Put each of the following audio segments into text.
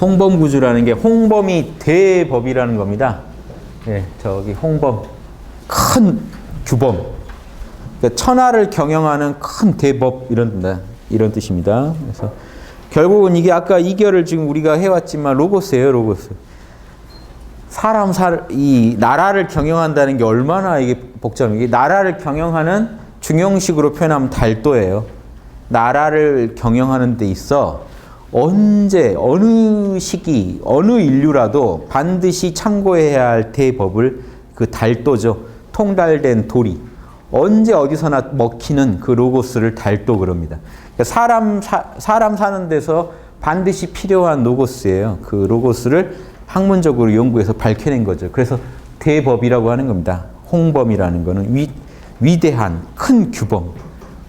홍범구주라는 게 홍범이 대법이라는 겁니다. 예, 저기 홍범, 큰 규범. 그러니까 천하를 경영하는 큰 대법 이런 뜻입니다. 그래서 결국은 이게 아까 이결을 지금 우리가 해왔지만 로고스예요, 로고스. 이 나라를 경영한다는 게 얼마나 이게 복잡해. 나라를 경영하는 중용식으로 표현하면 달도예요. 나라를 경영하는 데 있어 언제, 어느 시기, 어느 인류라도 반드시 참고해야 할 대법을 그 달도죠. 통달된 도리. 언제 어디서나 먹히는 그 로고스를 달도 그럽니다. 그러니까 사람 사는 데서 반드시 필요한 로고스예요. 그 로고스를 학문적으로 연구해서 밝혀낸 거죠. 그래서 대법이라고 하는 겁니다. 홍범이라는 거는 위대한 큰 규범.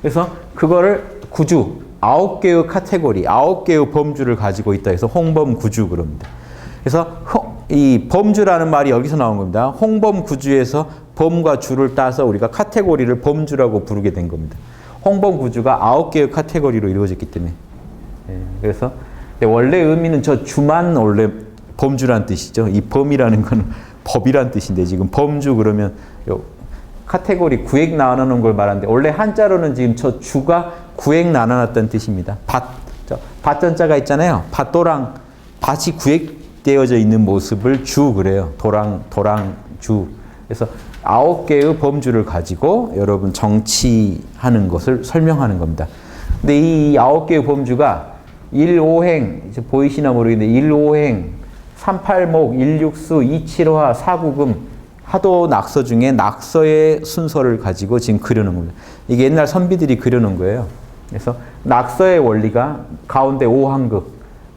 그래서 그거를 구주, 9개의 카테고리, 9개의 범주를 가지고 있다 해서 홍범구주 그럽니다. 그래서 이 범주라는 말이 여기서 나온 겁니다. 홍범구주에서 범과 주를 따서 우리가 카테고리를 범주라고 부르게 된 겁니다. 홍범구주가 9개의 카테고리로 이루어졌기 때문에. 그래서 원래 의미는 저 주만 원래 범주란 뜻이죠. 이 범이라는 건 법이란 뜻인데 지금 범주 그러면 요 카테고리 구획 나눠놓은 걸 말하는데 원래 한자로는 지금 저 주가 구획 나눠놨다는 뜻입니다. 밭전자가 있잖아요. 밭도랑 밭이 구획되어져 있는 모습을 주 그래요. 도랑주. 그래서 9개의 범주를 가지고 여러분 정치하는 것을 설명하는 겁니다. 근데 이 9개의 범주가 1오행, 보이시나 모르겠는데 1오행, 38목, 1육수, 2칠화, 4구금 하도 낙서 중에 낙서의 순서를 가지고 지금 그려놓은 겁니다. 이게 옛날 선비들이 그려놓은 거예요. 그래서 낙서의 원리가 가운데 5한극,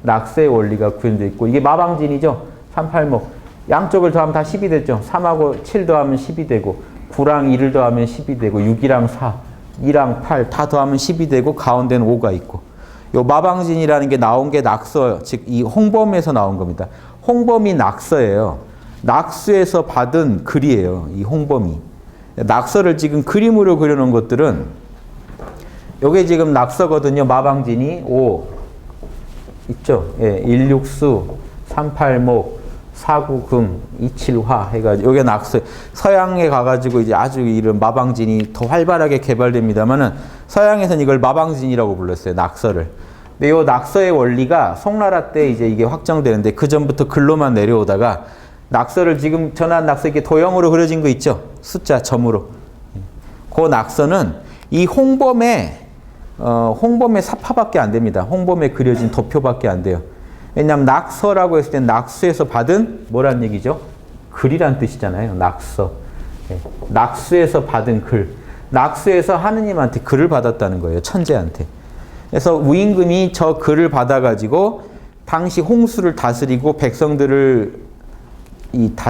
낙서의 원리가 구현되어 있고 이게 마방진이죠. 38목. 양쪽을 더하면 다 10이 되죠. 3하고 7 더하면 10이 되고 9랑 1을 더하면 10이 되고 6이랑 4, 2랑 8 다 더하면 10이 되고 가운데는 5가 있고 요 마방진이라는 게 나온 게 낙서, 즉 이 홍범에서 나온 겁니다. 홍범이 낙서예요. 낙수에서 받은 글이에요. 이 홍범이. 낙서를 지금 그림으로 그려놓은 것들은 요게 지금 낙서거든요. 마방진이 5 있죠. 예, 1육수, 38목, 4구금, 2칠화 해가지고 요게 낙서. 서양에 가가지고 이제 아주 이런 마방진이 더 활발하게 개발됩니다만은 서양에서는 이걸 마방진이라고 불렀어요. 낙서를. 근데 요 낙서의 원리가 송나라 때 이제 이게 확정되는데 그 전부터 글로만 내려오다가 낙서를 지금 전한 낙서 이렇게 도형으로 그려진 거 있죠? 숫자 점으로. 그 낙서는 이 홍범의 사파밖에 안 됩니다. 홍범에 그려진 도표밖에 안 돼요. 왜냐하면 낙서라고 했을 때 낙수에서 받은 뭐란 얘기죠? 글이란 뜻이잖아요. 낙서. 낙수에서 받은 글. 낙수에서 하느님한테 글을 받았다는 거예요. 천재한테. 그래서 우임금이 저 글을 받아가지고 당시 홍수를 다스리고 백성들을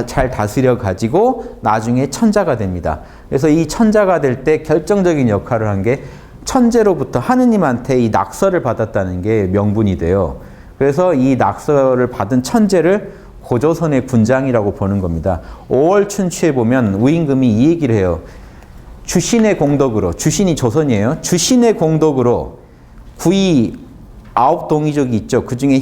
잘 다스려 가지고 나중에 천자가 됩니다. 그래서 이 천자가 될 때 결정적인 역할을 한 게 천재로부터 하느님한테 이 낙서를 받았다는 게 명분이 돼요. 그래서 이 낙서를 받은 천재를 고조선의 군장이라고 보는 겁니다. 5월 춘추에 보면 우임금이 이 얘기를 해요. 주신의 공덕으로, 주신이 조선이에요. 주신의 공덕으로 구이 9동이족이 있죠. 그 중에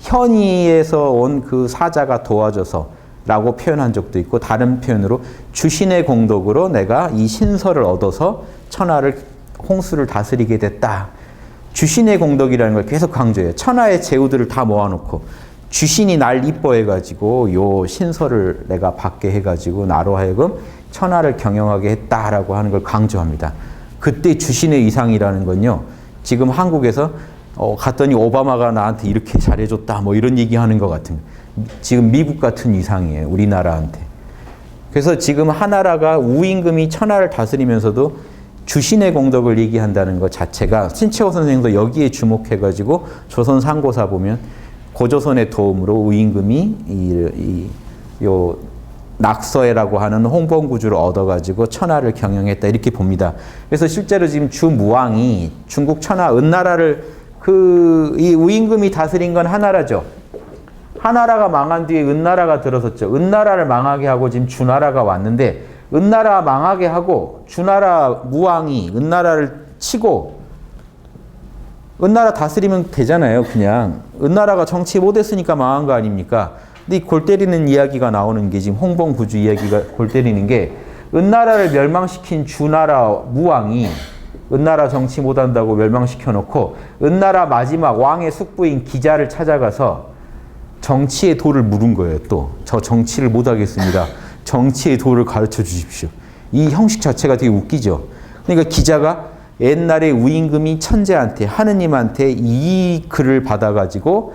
현이에서 온 그 사자가 도와줘서 라고 표현한 적도 있고 다른 표현으로 주신의 공덕으로 내가 이 신설을 얻어서 천하를 홍수를 다스리게 됐다. 주신의 공덕이라는 걸 계속 강조해요. 천하의 제후들을 다 모아놓고 주신이 날 이뻐해가지고 요 신설을 내가 받게 해가지고 나로 하여금 천하를 경영하게 했다라고 하는 걸 강조합니다. 그때 주신의 이상이라는 건요. 지금 한국에서 갔더니 오바마가 나한테 이렇게 잘해줬다 뭐 이런 얘기하는 것 같은 지금 미국 같은 이상이에요. 우리나라한테. 그래서 지금 하나라가 우임금이 천하를 다스리면서도 주신의 공덕을 얘기한다는 것 자체가 신채호 선생님도 여기에 주목해가지고 조선 상고사 보면 고조선의 도움으로 우임금이 요 낙서해라고 하는 홍범구주를 얻어가지고 천하를 경영했다 이렇게 봅니다. 그래서 실제로 지금 주무왕이 중국 천하 은나라를 이 우임금이 다스린 건 하나라죠. 하나라가 망한 뒤에 은나라가 들어섰죠. 은나라를 망하게 하고 지금 주나라가 왔는데 은나라 망하게 하고 주나라 무왕이 은나라를 치고 은나라 다스리면 되잖아요. 그냥 은나라가 정치 못했으니까 망한 거 아닙니까? 근데 이 골 때리는 이야기가 나오는 게 지금 홍범구주 이야기가 골 때리는 게 은나라를 멸망시킨 주나라 무왕이 은나라 정치 못한다고 멸망시켜 놓고 은나라 마지막 왕의 숙부인 기자를 찾아가서 정치의 도를 물은 거예요. 또 저 정치를 못하겠습니다. 정치의 도를 가르쳐 주십시오. 이 형식 자체가 되게 웃기죠. 그러니까 기자가 옛날에 우임금이 천재한테 하느님한테 이 글을 받아가지고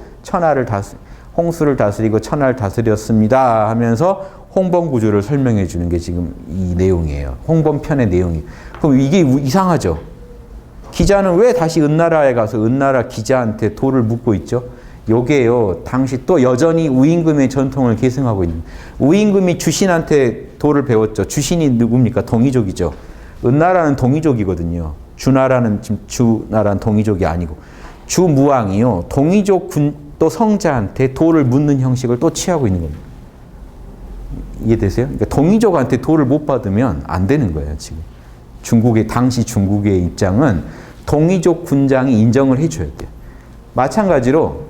홍수를 다스리고 천하를 다스렸습니다 하면서 홍범구주를 설명해 주는 게 지금 이 내용이에요. 홍범편의 내용이에요. 그럼 이게 이상하죠. 기자는 왜 다시 은나라에 가서 은나라 기자한테 도를 묻고 있죠? 요게요, 당시 또 여전히 우임금의 전통을 계승하고 있는, 우임금이 주신한테 도를 배웠죠. 주신이 누굽니까? 동이족이죠. 은나라는 동이족이거든요. 주나라는 지금 주나라는 동이족이 아니고 주무왕이요, 동이족 또 성자한테 도를 묻는 형식을 또 취하고 있는 겁니다. 이해되세요? 그러니까 동이족한테 도를 못 받으면 안 되는 거예요. 지금 당시 중국의 입장은 동이족 군장이 인정을 해줘야 돼요. 마찬가지로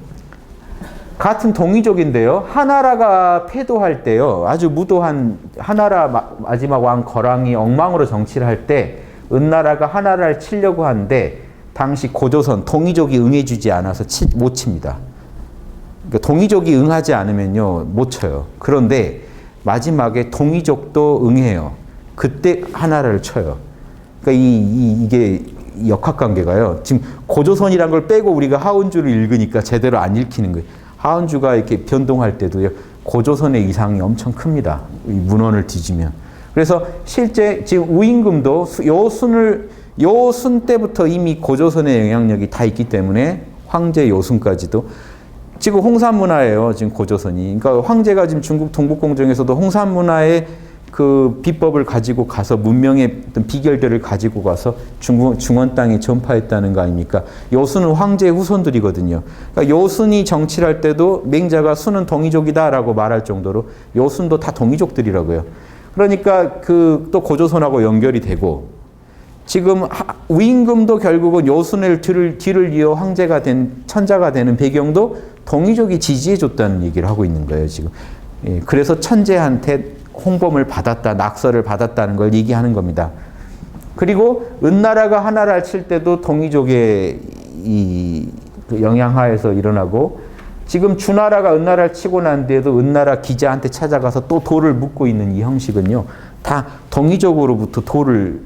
같은 동이족인데요, 하나라가 패도할 때요, 아주 무도한 하나라 마지막 왕 거랑이 엉망으로 정치를 할 때 은나라가 하나라를 치려고 하는데 당시 고조선 동이족이 응해주지 않아서 못 칩니다. 그러니까 동이족이 응하지 않으면요 못 쳐요. 그런데 마지막에 동이족도 응해요. 그때 하나라를 쳐요. 그러니까 이게 역학관계가요. 지금 고조선이란 걸 빼고 우리가 하운주를 읽으니까 제대로 안 읽히는 거예요. 하운주가 이렇게 변동할 때도요, 고조선의 이상이 엄청 큽니다. 이 문헌을 뒤지면. 그래서 실제 지금 우임금도 요순 때부터 이미 고조선의 영향력이 다 있기 때문에 황제 요순까지도 지금 홍산문화예요. 지금 고조선이. 그러니까 황제가 지금 중국 동북공정에서도 홍산문화의 그 비법을 가지고 가서 문명의 어떤 비결들을 가지고 가서 중원 땅에 전파했다는 거 아닙니까? 요순은 황제의 후손들이거든요. 그러니까 요순이 정치를 할 때도 맹자가 순은 동이족이다라고 말할 정도로 요순도 다 동이족들이라고요. 그러니까 또 고조선하고 연결이 되고 지금 우임금도 결국은 요순의 뒤를 이어 황제가 된 천자가 되는 배경도 동이족이 지지해 줬다는 얘기를 하고 있는 거예요, 지금. 예, 그래서 천재한테 홍범을 받았다, 낙서를 받았다는 걸 얘기하는 겁니다. 그리고 은나라가 하나라를 칠 때도 동이족의 그 영향하에서 일어나고, 지금 주나라가 은나라를 치고 난 뒤에도 은나라 기자한테 찾아가서 또 도를 묻고 있는 이 형식은요, 다 동이족으로부터 도를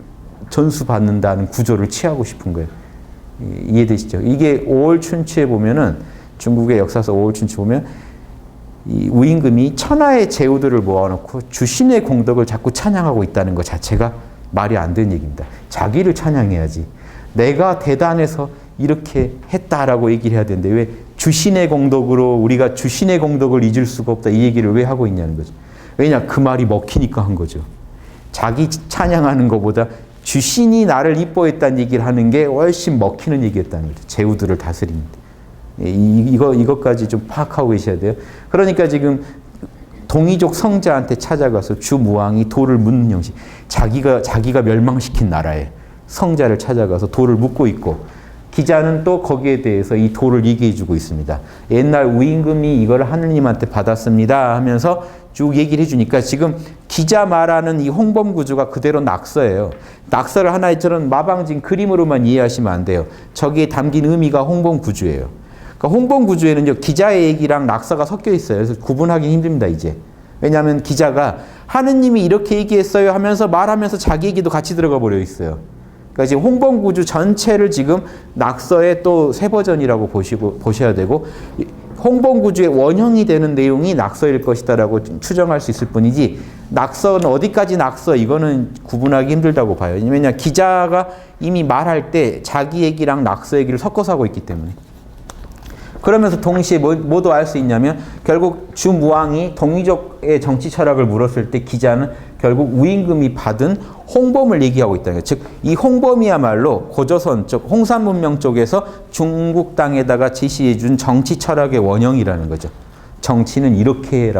전수받는다는 구조를 취하고 싶은 거예요. 이해되시죠? 이게 5월 춘추에 보면은, 중국의 역사서 5월 춘추 보면 이 우임금이 천하의 제후들을 모아놓고 주신의 공덕을 자꾸 찬양하고 있다는 것 자체가 말이 안 되는 얘기입니다. 자기를 찬양해야지. 내가 대단해서 이렇게 했다라고 얘기를 해야 되는데 왜 주신의 공덕으로 우리가 주신의 공덕을 잊을 수가 없다 이 얘기를 왜 하고 있냐는 거죠. 왜냐? 그 말이 먹히니까 한 거죠. 자기 찬양하는 것보다 주신이 나를 이뻐했다는 얘기를 하는 게 훨씬 먹히는 얘기였다는 거죠. 제후들을 다스립니다. 이것까지 좀 파악하고 계셔야 돼요. 그러니까 지금 동이족 성자한테 찾아가서 주무왕이 도를 묻는 형식. 자기가 멸망시킨 나라에 성자를 찾아가서 도를 묻고 있고, 기자는 또 거기에 대해서 이 도를 얘기해 주고 있습니다. 옛날 우임금이 이걸 하느님한테 받았습니다 하면서 쭉 얘기를 해주니까 지금 기자 말하는 이 홍범구주가 그대로 낙서예요. 낙서를 하나의 저런 마방진 그림으로만 이해하시면 안 돼요. 저기에 담긴 의미가 홍범구주예요. 그러니까 홍범구주에는요, 기자의 얘기랑 낙서가 섞여 있어요. 그래서 구분하기 힘듭니다, 이제. 왜냐하면 기자가 하느님이 이렇게 얘기했어요 하면서 말하면서 자기 얘기도 같이 들어가 버려 있어요. 그러니까 지금 홍범구주 전체를 지금 낙서의 또 새 버전이라고 보셔야 되고, 홍범구주의 원형이 되는 내용이 낙서일 것이다라고 추정할 수 있을 뿐이지, 낙서는 어디까지 낙서 이거는 구분하기 힘들다고 봐요. 왜냐하면 기자가 이미 말할 때 자기 얘기랑 낙서 얘기를 섞어서 하고 있기 때문에. 그러면서 동시에 뭐도 알 수 있냐면 결국 주무왕이 동이족의 정치 철학을 물었을 때 기자는 결국 우임금이 받은 홍범을 얘기하고 있다는 거예요. 즉 이 홍범이야말로 고조선 쪽 홍산 문명 쪽에서 중국 땅에다가 제시해 준 정치 철학의 원형이라는 거죠. 정치는 이렇게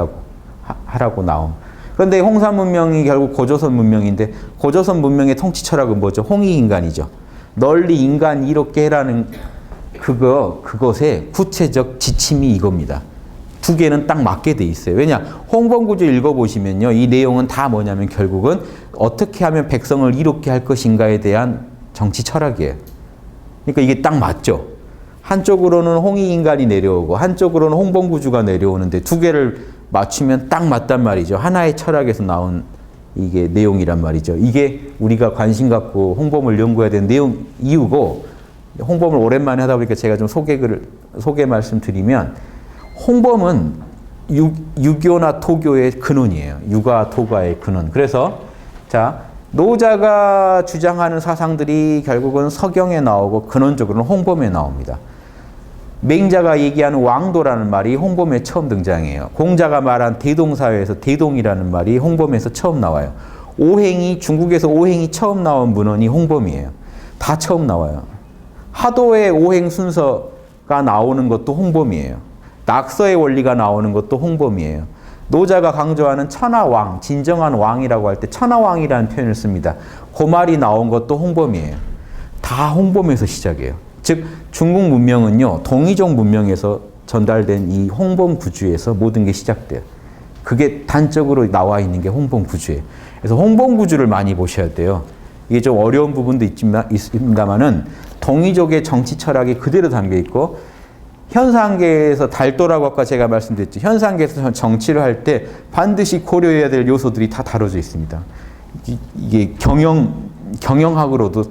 하라고 나옴. 그런데 홍산 문명이 결국 고조선 문명인데 고조선 문명의 통치 철학은 뭐죠? 홍익인간이죠. 널리 인간 이롭게 해라는 그것의 구체적 지침이 이겁니다. 두 개는 딱 맞게 돼 있어요. 왜냐? 홍범구주 읽어보시면요. 이 내용은 다 뭐냐면 결국은 어떻게 하면 백성을 이롭게 할 것인가에 대한 정치 철학이에요. 그러니까 이게 딱 맞죠. 한쪽으로는 홍익인간이 내려오고 한쪽으로는 홍범구주가 내려오는데 두 개를 맞추면 딱 맞단 말이죠. 하나의 철학에서 나온 이게 내용이란 말이죠. 이게 우리가 관심 갖고 홍범을 연구해야 되는 내용 이유고, 홍범을 오랜만에 하다 보니까 제가 좀 소개 말씀드리면, 홍범은 유교나 토교의 근원이에요. 유가 토가의 근원. 그래서 자, 노자가 주장하는 사상들이 결국은 서경에 나오고 근원적으로는 홍범에 나옵니다. 맹자가 얘기하는 왕도라는 말이 홍범에 처음 등장해요. 공자가 말한 대동사회에서 대동이라는 말이 홍범에서 처음 나와요. 오행이, 중국에서 오행이 처음 나온 문헌이 홍범이에요. 다 처음 나와요. 하도의 오행 순서가 나오는 것도 홍범이에요. 낙서의 원리가 나오는 것도 홍범이에요. 노자가 강조하는 천하왕, 진정한 왕이라고 할 때 천하왕이라는 표현을 씁니다. 그 말이 나온 것도 홍범이에요. 다 홍범에서 시작해요. 즉 중국 문명은요, 동이족 문명에서 전달된 이 홍범 구주에서 모든 게 시작돼요. 그게 단적으로 나와 있는 게 홍범 구주예요. 그래서 홍범 구주를 많이 보셔야 돼요. 이게 좀 어려운 부분도 있습니다만은 동이족의 정치 철학이 그대로 담겨 있고, 현상계에서 달도라고 아까 제가 말씀드렸죠. 현상계에서 정치를 할 때 반드시 고려해야 될 요소들이 다 다뤄져 있습니다. 이게 경영학으로도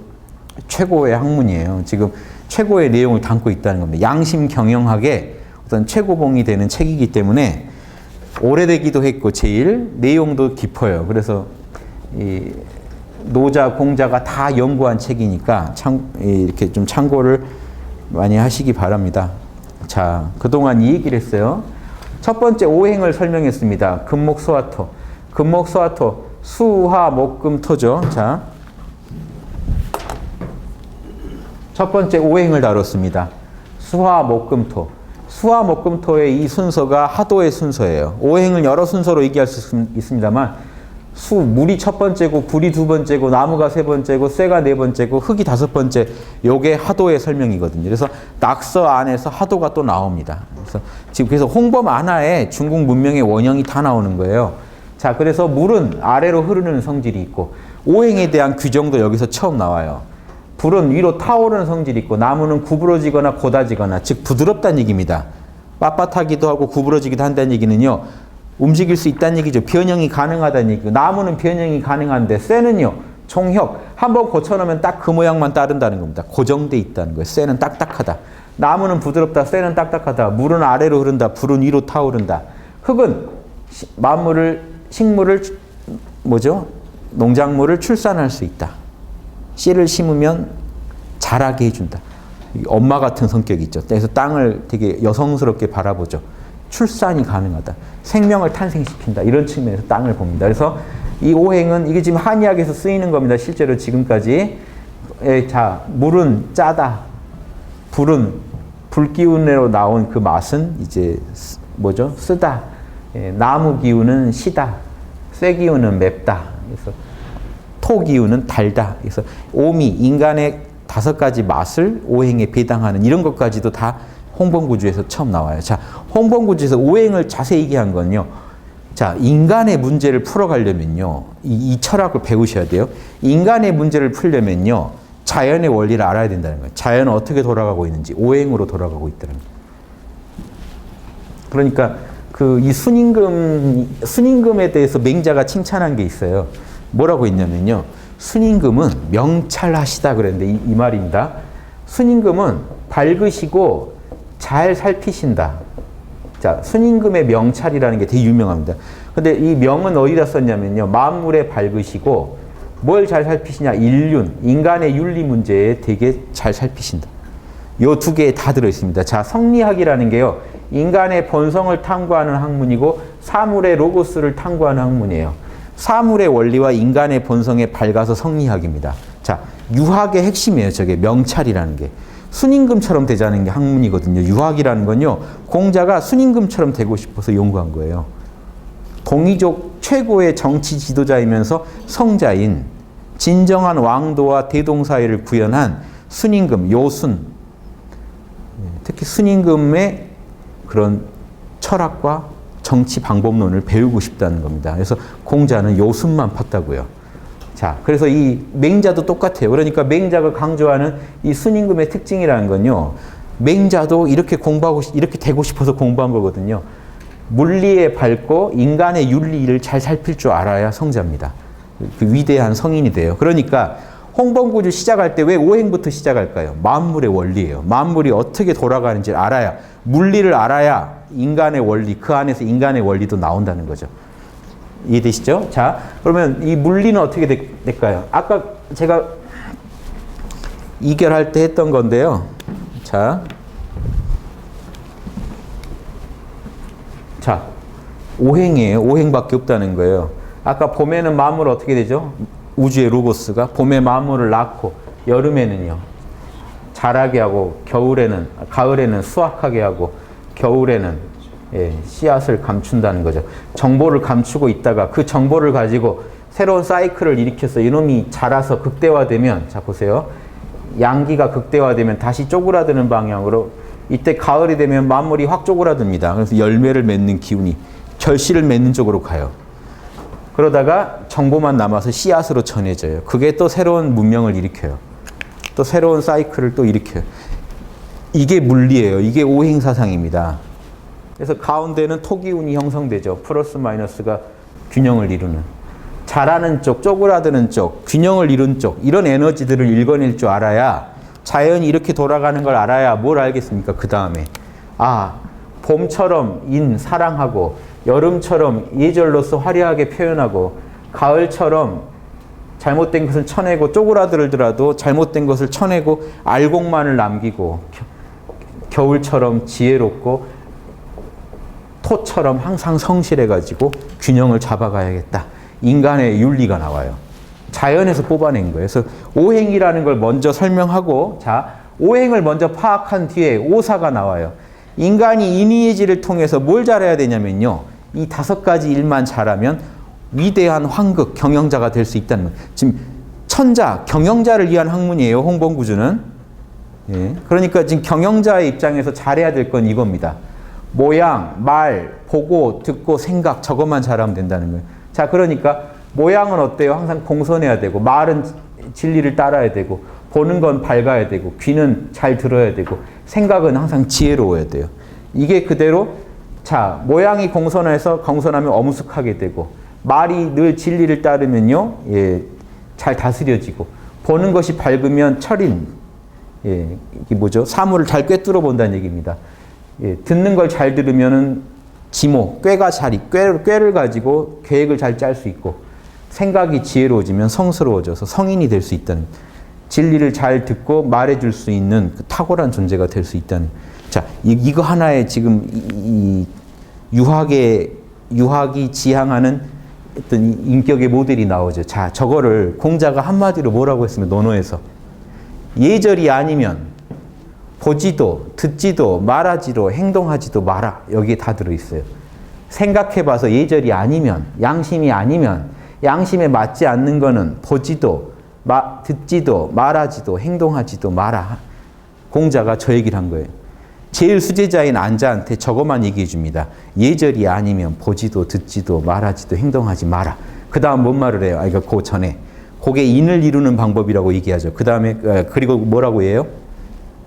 최고의 학문이에요. 지금 최고의 내용을 담고 있다는 겁니다. 양심 경영학의 어떤 최고봉이 되는 책이기 때문에 오래되기도 했고 제일 내용도 깊어요. 그래서 이 노자, 공자가 다 연구한 책이니까 이렇게 좀 참고를 많이 하시기 바랍니다. 자, 그동안 이 얘기를 했어요. 첫 번째 오행을 설명했습니다. 금목, 수화토. 금목, 수화토. 수화, 목, 금, 토죠. 자, 첫 번째 오행을 다뤘습니다. 수화, 목, 금, 토. 수화, 목, 금, 토의 이 순서가 하도의 순서예요. 오행을 여러 순서로 얘기할 수 있습니다만, 물이 첫 번째고, 불이 두 번째고, 나무가 세 번째고, 쇠가 네 번째고, 흙이 다섯 번째. 요게 하도의 설명이거든요. 그래서 낙서 안에서 하도가 또 나옵니다. 그래서 홍범 안하에 중국 문명의 원형이 다 나오는 거예요. 자, 그래서 물은 아래로 흐르는 성질이 있고, 오행에 대한 규정도 여기서 처음 나와요. 불은 위로 타오르는 성질이 있고, 나무는 구부러지거나 고다지거나, 즉 부드럽다는 얘기입니다. 빳빳하기도 하고 구부러지기도 한다는 얘기는요, 움직일 수 있다는 얘기죠. 변형이 가능하다는 얘기고, 나무는 변형이 가능한데 쇠는요, 총혁. 한번 고쳐놓으면 딱 그 모양만 따른다는 겁니다. 고정돼 있다는 거예요. 쇠는 딱딱하다. 나무는 부드럽다. 쇠는 딱딱하다. 물은 아래로 흐른다. 불은 위로 타오른다. 흙은 식물을 농작물을 출산할 수 있다. 씨를 심으면 자라게 해준다. 엄마 같은 성격이 있죠. 그래서 땅을 되게 여성스럽게 바라보죠. 출산이 가능하다. 생명을 탄생시킨다. 이런 측면에서 땅을 봅니다. 그래서 이 오행은 이게 지금 한의학에서 쓰이는 겁니다. 실제로 지금까지. 자, 물은 짜다. 불은 불기운으로 나온 그 맛은 이제 쓰다. 나무 기운은 시다. 쇠 기운은 맵다. 그래서 토 기운은 달다. 그래서 오미, 인간의 5가지 맛을 오행에 배당하는 이런 것까지도 다 홍범구주에서 처음 나와요. 자, 홍범구주에서 오행을 자세히 얘기한 건요. 자, 인간의 문제를 풀어가려면요. 이 철학을 배우셔야 돼요. 인간의 문제를 풀려면요. 자연의 원리를 알아야 된다는 거예요. 자연은 어떻게 돌아가고 있는지, 오행으로 돌아가고 있다는 거예요. 그러니까 이 순임금에 대해서 맹자가 칭찬한 게 있어요. 뭐라고 했냐면요. 순임금은 명찰하시다 그랬는데 이 말입니다. 순임금은 밝으시고 잘 살피신다. 자, 순임금의 명찰이라는 게 되게 유명합니다. 근데 이 명은 어디다 썼냐면요. 만물에 밝으시고 뭘 잘 살피시냐? 인간의 윤리 문제에 되게 잘 살피신다. 요 두 개에 다 들어있습니다. 자, 성리학이라는 게요. 인간의 본성을 탐구하는 학문이고 사물의 로고스를 탐구하는 학문이에요. 사물의 원리와 인간의 본성에 밝아서 성리학입니다. 자, 유학의 핵심이에요. 저게 명찰이라는 게. 순임금처럼 되자는 게 학문이거든요. 유학이라는 건요. 공자가 순임금처럼 되고 싶어서 연구한 거예요. 동이족 최고의 정치 지도자이면서 성자인 진정한 왕도와 대동사회를 구현한 순임금, 요순. 특히 순임금의 그런 철학과 정치 방법론을 배우고 싶다는 겁니다. 그래서 공자는 요순만 팠다고요. 자, 그래서 이 맹자도 똑같아요. 그러니까 맹자가 강조하는 이 순임금의 특징이라는 건요. 맹자도 이렇게 이렇게 되고 싶어서 공부한 거거든요. 물리에 밝고 인간의 윤리를 잘 살필 줄 알아야 성자입니다. 그 위대한 성인이 돼요. 그러니까 홍범구주 시작할 때 왜 오행부터 시작할까요? 만물의 원리예요. 만물이 어떻게 돌아가는지 알아야, 물리를 알아야 인간의 원리, 그 안에서 인간의 원리도 나온다는 거죠. 이해되시죠? 자, 그러면 이 물리는 어떻게 될까요? 아까 제가 이결할 때 했던 건데요. 자, 오행이에요. 오행밖에 없다는 거예요. 아까 봄에는 만물 어떻게 되죠? 우주의 로고스가 봄에 만물을 낳고 여름에는요 자라게 하고 가을에는 수확하게 하고 겨울에는 씨앗을 감춘다는 거죠. 정보를 감추고 있다가 그 정보를 가지고 새로운 사이클을 일으켜서 이놈이 자라서 극대화되면, 자 보세요. 양기가 극대화되면 다시 쪼그라드는 방향으로, 이때 가을이 되면 만물이 확 쪼그라듭니다. 그래서 열매를 맺는 기운이 결실을 맺는 쪽으로 가요. 그러다가 정보만 남아서 씨앗으로 전해져요. 그게 또 새로운 문명을 일으켜요. 또 새로운 사이클을 또 일으켜요. 이게 물리예요. 이게 오행사상입니다. 그래서 가운데는 토기운이 형성되죠. 플러스 마이너스가 균형을 이루는. 자라는 쪽, 쪼그라드는 쪽, 균형을 이룬 쪽, 이런 에너지들을 읽어낼 줄 알아야, 자연이 이렇게 돌아가는 걸 알아야 뭘 알겠습니까? 그 다음에 봄처럼 사랑하고, 여름처럼 예절로서 화려하게 표현하고, 가을처럼 잘못된 것을 쳐내고 쪼그라들더라도 잘못된 것을 쳐내고 알곡만을 남기고, 겨울처럼 지혜롭고 토처럼 항상 성실해가지고 균형을 잡아가야겠다. 인간의 윤리가 나와요. 자연에서 뽑아낸 거예요. 그래서 오행이라는 걸 먼저 설명하고, 자, 오행을 먼저 파악한 뒤에 오사가 나와요. 인간이 인의의지를 통해서 뭘 잘해야 되냐면요. 이 5가지 일만 잘하면 위대한 황극, 경영자가 될 수 있다는 거예요. 지금 천자, 경영자를 위한 학문이에요. 홍범구주는. 예. 그러니까 지금 경영자의 입장에서 잘해야 될 건 이겁니다. 모양, 말, 보고, 듣고, 생각, 저것만 잘하면 된다는 거예요. 자, 그러니까 모양은 어때요? 항상 공손해야 되고, 말은 진리를 따라야 되고, 보는 건 밝아야 되고, 귀는 잘 들어야 되고, 생각은 항상 지혜로워야 돼요. 이게 그대로, 자, 모양이 공손하면 엄숙하게 되고, 말이 늘 진리를 따르면요, 잘 다스려지고, 보는 것이 밝으면 철인, 이게 뭐죠? 사물을 잘 꿰뚫어 본다는 얘기입니다. 듣는 걸 잘 들으면은 지모, 꾀를 가지고 계획을 잘 짤 수 있고, 생각이 지혜로워지면 성스러워져서 성인이 될 수 있다는, 진리를 잘 듣고 말해줄 수 있는 그 탁월한 존재가 될 수 있다는. 자, 이거 하나에 지금 이 유학이 지향하는 어떤 인격의 모델이 나오죠. 자, 저거를 공자가 한마디로 뭐라고 했으면 논어에서 예절이 아니면 보지도 듣지도 말하지도 행동하지도 마라. 여기에 다 들어있어요. 생각해봐서 예절이 아니면, 양심이 아니면, 양심에 맞지 않는 거는 보지도 듣지도 말하지도 행동하지도 마라. 공자가 저 얘기를 한 거예요. 제일 수제자인 안자한테 저것만 얘기해 줍니다. 예절이 아니면 보지도 듣지도 말하지도 행동하지 마라. 그 다음 뭔 말을 해요? 이거 그 전에. 그게 인을 이루는 방법이라고 얘기하죠. 그 다음에 그리고 뭐라고 해요?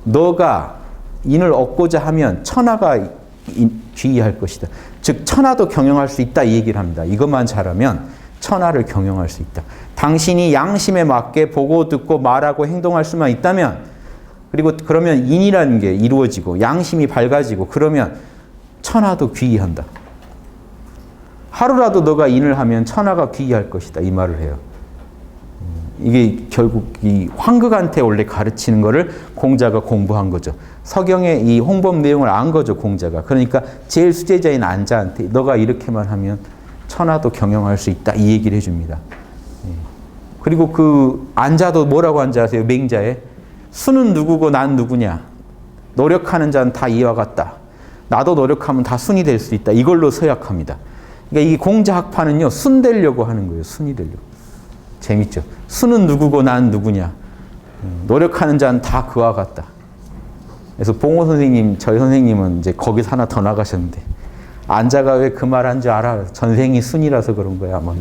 너가 인을 얻고자 하면 천하가 귀의할 것이다. 즉 천하도 경영할 수 있다 이 얘기를 합니다. 이것만 잘하면 천하를 경영할 수 있다. 당신이 양심에 맞게 보고 듣고 말하고 행동할 수만 있다면, 그리고 그러면 인이라는 게 이루어지고 양심이 밝아지고, 그러면 천하도 귀의한다. 하루라도 너가 인을 하면 천하가 귀의할 것이다 이 말을 해요. 이게 결국 이 황극한테 원래 가르치는 거를 공자가 공부한 거죠. 서경의 이 홍범 내용을 안 거죠, 공자가. 그러니까 제일 수제자인 안자한테 너가 이렇게만 하면 천하도 경영할 수 있다 이 얘기를 해줍니다. 그리고 그 안자도 뭐라고 한지 아세요? 맹자에 수는 누구고 난 누구냐? 노력하는 자는 다 이와 같다. 나도 노력하면 다 순이 될 수 있다. 이걸로 서약합니다. 그러니까 이 공자 학파는요, 순 되려고 하는 거예요. 순이 되려고. 재밌죠? 수는 누구고 난 누구냐? 노력하는 자는 다 그와 같다. 그래서 봉호 선생님, 저희 선생님은 이제 거기서 하나 더 나가셨는데 안자가 왜 그 말 한 줄 알아? 전생이 순이라서 그런 거야. 뭐.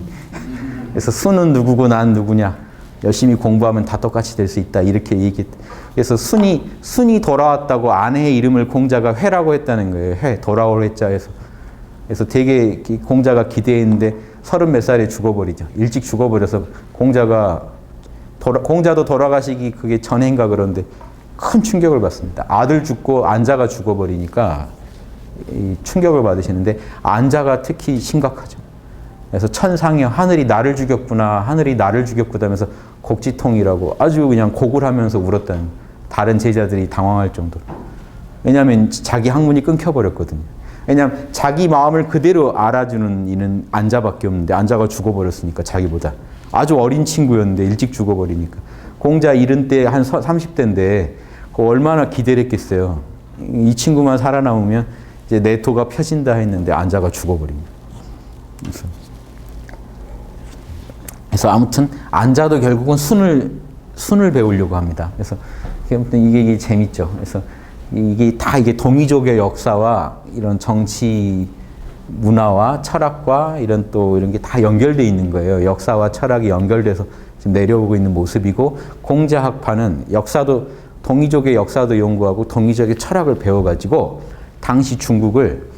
그래서 순은 누구고 난 누구냐? 열심히 공부하면 다 똑같이 될 수 있다. 이렇게 얘기했. 그래서 순이 돌아왔다고 아내의 이름을 공자가 회라고 했다는 거예요. 회, 돌아올 회자에서. 그래서 되게 공자가 기대했는데 30몇 살에 죽어버리죠. 일찍 죽어버려서 공자도 돌아가시기 그게 전해인가 그런데 큰 충격을 받습니다. 아들 죽고 안자가 죽어버리니까 이 충격을 받으시는데 안자가 특히 심각하죠. 그래서 천상여 하늘이 나를 죽였구나, 하늘이 나를 죽였구나 하면서 곡지통이라고 아주 그냥 곡을 하면서 울었다는, 다른 제자들이 당황할 정도로. 왜냐하면 자기 학문이 끊겨버렸거든요. 왜냐하면 자기 마음을 그대로 알아주는 이는 안자밖에 없는데 안자가 죽어버렸으니까, 자기보다 아주 어린 친구였는데 일찍 죽어버리니까. 공자 이른 때 한 30대인데 얼마나 기대를 했겠어요. 이 친구만 살아남으면 이제 내토가 펴진다 했는데 안자가 죽어버립니다. 그래서 아무튼 안자도 결국은 순을 배우려고 합니다. 그래서 아무튼 이게 재밌죠. 그래서 이게 동이족의 역사와 이런 정치 문화와 철학과 이런 게 다 연결되어 있는 거예요. 역사와 철학이 연결돼서 지금 내려오고 있는 모습이고, 공자학파는 동이족의 역사도 연구하고 동이족의 철학을 배워가지고 당시 중국을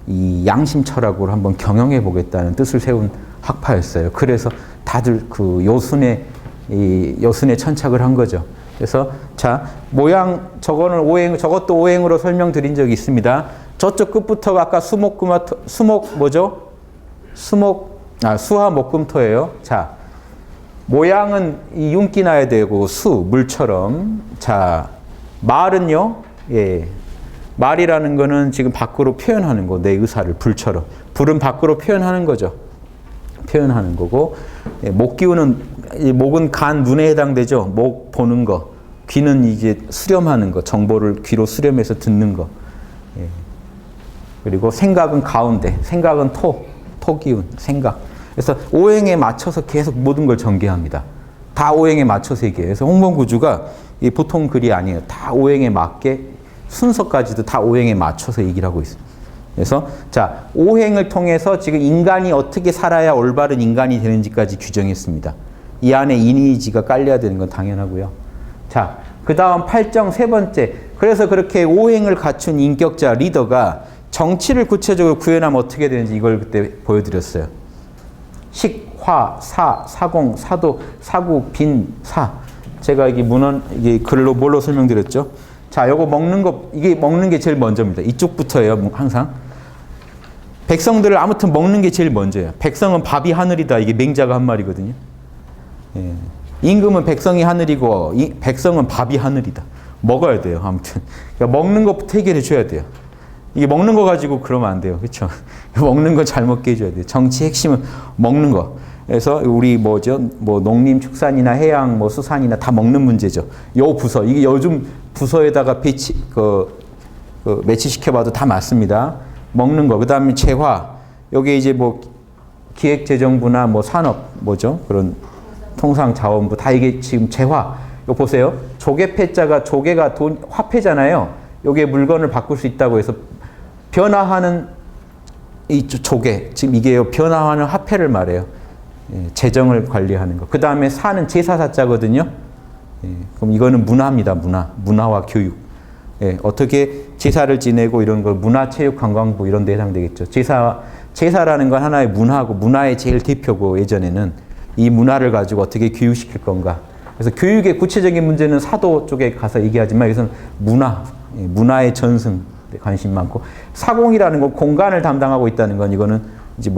이 양심 철학으로 한번 경영해 보겠다는 뜻을 세운 학파였어요. 그래서 다들 그 요순에 천착을 한 거죠. 그래서 자, 모양 저것도 오행으로 설명드린 적이 있습니다. 저쪽 끝부터가 아까 수화 목금토예요. 자, 모양은 이 윤기 나야 되고 물처럼. 자, 말은요. 예. 말이라는 거는 지금 밖으로 표현하는 거, 내 의사를 불처럼. 불은 밖으로 표현하는 거죠. 표현하는 거고, 예, 목 기운은, 목은 간, 눈에 해당되죠. 목 보는 거. 귀는 이제 수렴하는 거, 정보를 귀로 수렴해서 듣는 거. 예. 그리고 생각은 가운데, 생각은 토 기운, 생각. 그래서 오행에 맞춰서 계속 모든 걸 전개합니다. 다 오행에 맞춰서 얘기해요. 그래서 홍범구주가 보통 글이 아니에요. 다 오행에 맞게, 순서까지도 다 오행에 맞춰서 얘기를 하고 있어요. 그래서 자, 오행을 통해서 지금 인간이 어떻게 살아야 올바른 인간이 되는지까지 규정했습니다. 이 안에 이니지가 깔려야 되는 건 당연하고요. 자, 그 다음 8정 세 번째. 그래서 그렇게 오행을 갖춘 인격자, 리더가 정치를 구체적으로 구현하면 어떻게 되는지 이걸 그때 보여드렸어요. 식, 화, 사, 사공, 사도, 사구, 빈, 사. 제가 이게 글로 뭘로 설명드렸죠? 자, 요거 먹는 게 제일 먼저입니다. 이쪽부터예요, 항상. 백성들을 아무튼 먹는 게 제일 먼저예요. 백성은 밥이 하늘이다. 이게 맹자가 한 말이거든요. 예. 임금은 백성이 하늘이고, 백성은 밥이 하늘이다. 먹어야 돼요, 아무튼. 그러니까 먹는 것부터 해결해 줘야 돼요. 이게 먹는 거 가지고 그러면 안 돼요. 그렇죠? 먹는 거 잘 먹게 해줘야 돼요. 정치 핵심은 먹는 거. 그래서 우리 농림, 축산이나 해양, 수산이나 다 먹는 문제죠. 요 부서, 이게 요즘 부서에다가 매치시켜봐도 다 맞습니다. 먹는 거. 그 다음에 재화. 여기 이제 기획재정부나 산업, 그런 통상자원부. 다 이게 지금 재화. 이거 보세요. 조개패자가, 조개가 화폐잖아요. 요게 물건을 바꿀 수 있다고 해서 변화하는 이 조개. 지금 이게 변화하는 화폐를 말해요. 예, 재정을 관리하는 거. 그 다음에 사는 제사사자거든요. 예, 그럼 이거는 문화입니다. 문화와 교육. 예, 어떻게 제사를 지내고 이런 걸 문화체육관광부 이런 데 해당되겠죠. 제사라는 건 하나의 문화고, 문화의 제일 대표고, 예전에는 이 문화를 가지고 어떻게 교육시킬 건가. 그래서 교육의 구체적인 문제는 사도 쪽에 가서 얘기하지만 여기서는 문화의 전승에 관심 많고, 사공이라는 건 공간을 담당하고 있다는 건 이거는 이제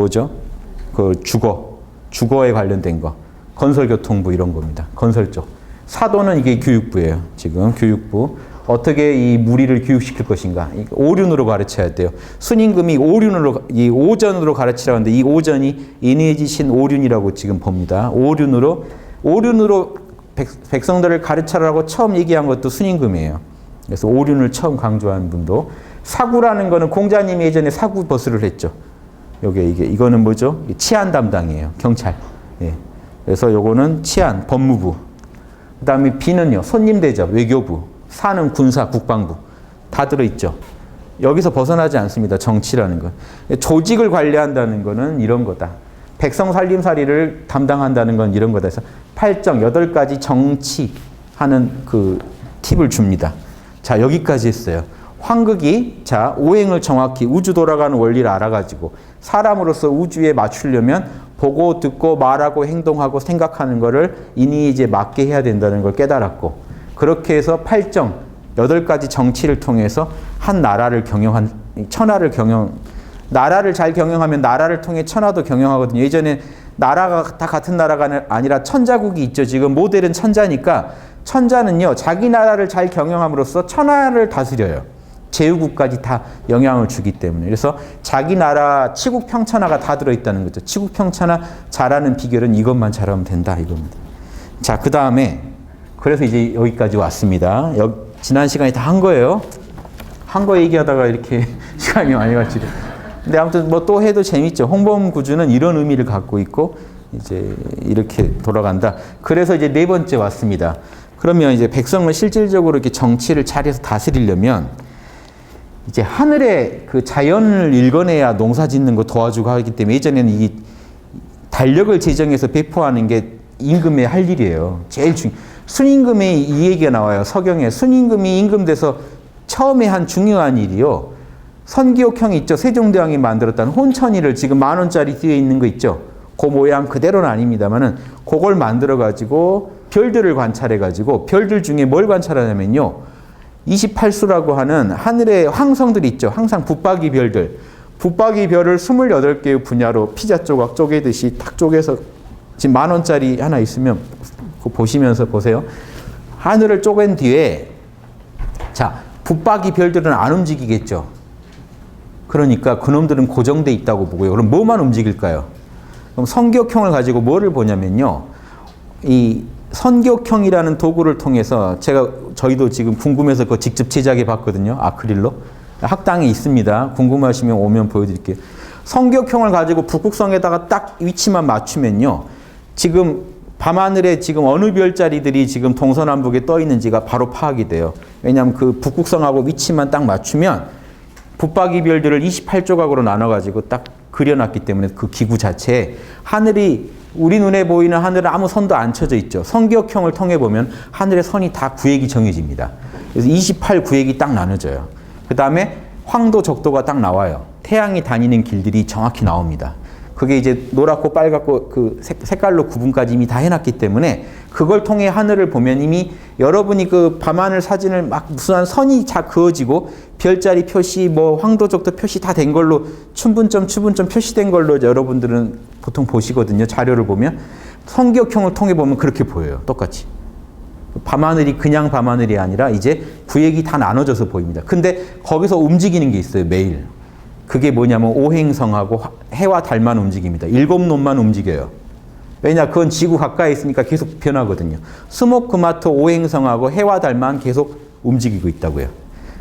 주거에 관련된 거, 건설교통부 이런 겁니다. 건설 쪽. 사도는 이게 교육부예요. 지금 교육부. 어떻게 이 무리를 교육시킬 것인가. 오륜으로 가르쳐야 돼요. 순임금이 오전으로 가르치라고 하는데 이 오전이 인해지신 오륜이라고 지금 봅니다. 오륜으로 백성들을 가르쳐라고 처음 얘기한 것도 순임금이에요. 그래서 오륜을 처음 강조한 분도. 사구라는 거는 공자님이 예전에 사구 버스를 했죠. 이거는 치안 담당이에요. 경찰. 예. 그래서 요거는 치안, 법무부. 그 다음에 비는요, 손님 대접, 외교부. 사는 군사, 국방부. 다 들어있죠. 여기서 벗어나지 않습니다. 정치라는 건. 조직을 관리한다는 거는 이런 거다. 백성 살림살이를 담당한다는 건 이런 거다. 그래서 8가지 정치하는 그 팁을 줍니다. 자, 여기까지 했어요. 황극이 자, 오행을 정확히 우주 돌아가는 원리를 알아가지고 사람으로서 우주에 맞추려면 보고 듣고 말하고 행동하고 생각하는 거를 이니 이제 맞게 해야 된다는 걸 깨달았고, 그렇게 해서 8가지 정치를 통해서 한 나라를 경영한, 천하를 나라를 잘 경영하면 나라를 통해 천하도 경영하거든요. 예전에 나라가 다 같은 나라가 아니라 천자국이 있죠. 지금 모델은 천자니까 천자는요, 자기 나라를 잘 경영함으로써 천하를 다스려요. 제후국까지 다 영향을 주기 때문에. 그래서 자기 나라 치국평천하가 다 들어있다는 거죠. 치국평천하 잘하는 비결은 이것만 잘하면 된다, 이겁니다. 자, 그 다음에 그래서 이제 여기까지 왔습니다. 지난 시간에 다 한 거예요. 한 거 얘기하다가 이렇게 시간이 많이 갔지. 근데 아무튼 뭐 또 해도 재밌죠. 홍범 구주는 이런 의미를 갖고 있고 이제 이렇게 돌아간다. 그래서 이제 4번째 왔습니다. 그러면 이제 백성을 실질적으로 이렇게 정치를 잘해서 다스리려면 이제 하늘의 그 자연을 읽어내야 농사 짓는 거 도와주고 하기 때문에 예전에는 이 달력을 제정해서 배포하는 게 임금의 할 일이에요. 제일 순임금이 이 얘기가 나와요. 서경에 순임금이 임금돼서 처음에 한 중요한 일이요. 선기옥형이 있죠. 세종대왕이 만들었다는 혼천이를 지금 10,000원짜리 뒤에 있는 거 있죠. 그 모양 그대로는 아닙니다만은 그걸 만들어 가지고 별들을 관찰해 가지고 별들 중에 뭘 관찰하냐면요. 28수라고 하는 하늘의 황성들이 있죠. 항상 붙박이 별들. 붙박이 별을 28개의 분야로 피자 조각 쪼개듯이 딱 쪼개서 지금 10,000원짜리 하나 있으면 그거 보시면서 보세요. 하늘을 쪼갠 뒤에 자, 붙박이 별들은 안 움직이겠죠. 그러니까 그놈들은 고정돼 있다고 보고요. 그럼 뭐만 움직일까요? 그럼 선기옥형을 가지고 뭐를 보냐면요. 이 선기옥형이라는 도구를 통해서 저희도 지금 궁금해서 그거 직접 제작해 봤거든요. 아크릴로. 학당에 있습니다. 궁금하시면 오면 보여드릴게요. 선기옥형을 가지고 북극성에다가 딱 위치만 맞추면요. 지금 밤하늘에 지금 어느 별자리들이 지금 동서남북에 떠 있는지가 바로 파악이 돼요. 왜냐하면 그 북극성하고 위치만 딱 맞추면 붙박이 별들을 28조각으로 나눠가지고 딱 그려놨기 때문에 그 기구 자체에 하늘이 우리 눈에 보이는 하늘은 아무 선도 안 쳐져 있죠. 선기옥형을 통해 보면 하늘의 선이 다 구획이 정해집니다. 그래서 28구획이 딱 나눠져요. 그 다음에 황도, 적도가 딱 나와요. 태양이 다니는 길들이 정확히 나옵니다. 그게 이제 노랗고 빨갛고 그 색깔로 구분까지 이미 다 해놨기 때문에 그걸 통해 하늘을 보면 이미 여러분이 그 밤하늘 사진을 막 무슨 선이 다 그어지고 별자리 표시, 뭐 황도, 적도 표시 다 된 걸로 춘분점, 추분점 표시된 걸로 여러분들은 보통 보시거든요. 자료를 보면 선기옥형을 통해 보면 그렇게 보여요. 똑같이. 밤하늘이 그냥 밤하늘이 아니라 이제 구획이 다 나눠져서 보입니다. 근데 거기서 움직이는 게 있어요. 매일. 그게 뭐냐면 오행성하고 해와 달만 움직입니다. 7놈만 움직여요. 왜냐? 그건 지구 가까이 있으니까 계속 변하거든요. 수목금화토 오행성하고 해와 달만 계속 움직이고 있다고요.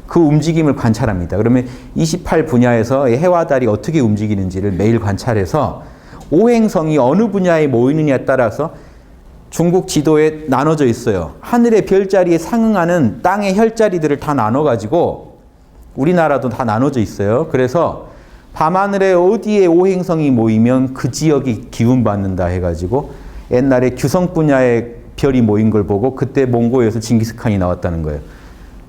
그 움직임을 관찰합니다. 그러면 28분야에서 해와 달이 어떻게 움직이는지를 매일 관찰해서 오행성이 어느 분야에 모이느냐에 따라서 중국 지도에 나눠져 있어요. 하늘의 별자리에 상응하는 땅의 혈자리들을 다 나눠가지고 우리나라도 다 나눠져 있어요. 그래서 밤하늘에 어디에 오행성이 모이면 그 지역이 기운받는다 해가지고 옛날에 규성 분야의 별이 모인 걸 보고 그때 몽고에서 징기스칸이 나왔다는 거예요.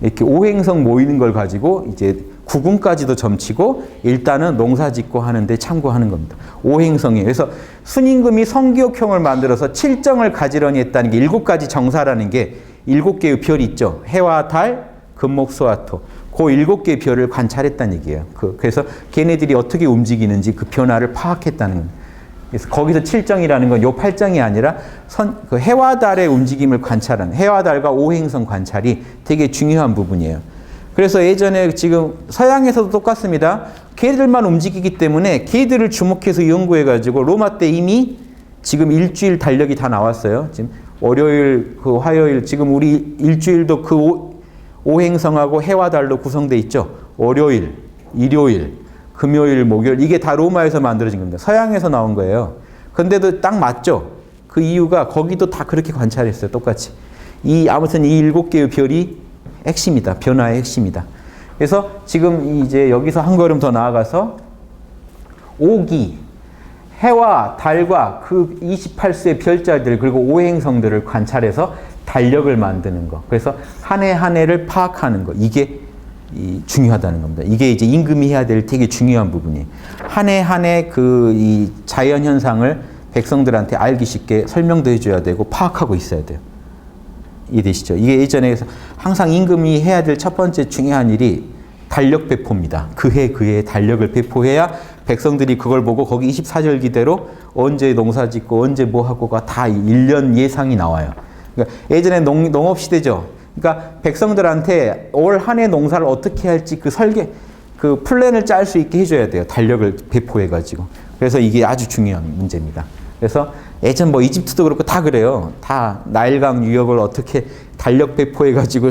이렇게 오행성 모이는 걸 가지고 이제 구군까지도 점치고 일단은 농사 짓고 하는데 참고하는 겁니다. 오행성이에요. 그래서 순임금이 선기옥형을 만들어서 칠정을 가지런히 했다는 게 7가지 정사라는 게 7개의 별이 있죠. 해와 달, 금목, 수화토. 그 7개의 별을 관찰했다는 얘기예요. 그래서 걔네들이 어떻게 움직이는지 그 변화를 파악했다는 거예요. 그래서 거기서 칠정이라는 건 요 8정이 아니라 그 해와 달의 움직임을 관찰하는 해와 달과 오행성 관찰이 되게 중요한 부분이에요. 그래서 예전에 지금 서양에서도 똑같습니다. 걔들만 움직이기 때문에 걔들을 주목해서 연구해가지고 로마 때 이미 지금 일주일 달력이 다 나왔어요. 지금 월요일, 그 화요일, 지금 우리 일주일도 그 오행성하고 해와 달로 구성되어 있죠. 월요일, 일요일, 금요일, 목요일 이게 다 로마에서 만들어진 겁니다. 서양에서 나온 거예요. 근데도 딱 맞죠. 그 이유가 거기도 다 그렇게 관찰했어요. 똑같이. 아무튼 이 7개의 별이 핵심이다. 변화의 핵심이다. 그래서 지금 이제 여기서 한 걸음 더 나아가서 오기, 해와 달과 그 28수의 별자들 그리고 오행성들을 관찰해서 달력을 만드는 거. 그래서 한 해 한 해를 파악하는 거. 이게 중요하다는 겁니다. 이게 이제 임금이 해야 될 되게 중요한 부분이에요. 한 해 한 해 그 이 자연 현상을 백성들한테 알기 쉽게 설명도 해줘야 되고 파악하고 있어야 돼요. 이해되시죠? 이게 예전에 항상 임금이 해야 될 첫 번째 중요한 일이 달력 배포입니다. 그 해 달력을 배포해야 백성들이 그걸 보고 거기 24절기대로 언제 농사 짓고 언제 뭐 하고가 다 1년 예상이 나와요. 그러니까 예전에 농업시대죠. 그러니까 백성들한테 올 한 해 농사를 어떻게 할지 그 설계, 그 플랜을 짤 수 있게 해줘야 돼요. 달력을 배포해가지고. 그래서 이게 아주 중요한 문제입니다. 그래서 예전 뭐 이집트도 그렇고 다 그래요. 다 나일강 유역을 어떻게 달력 배포해가지고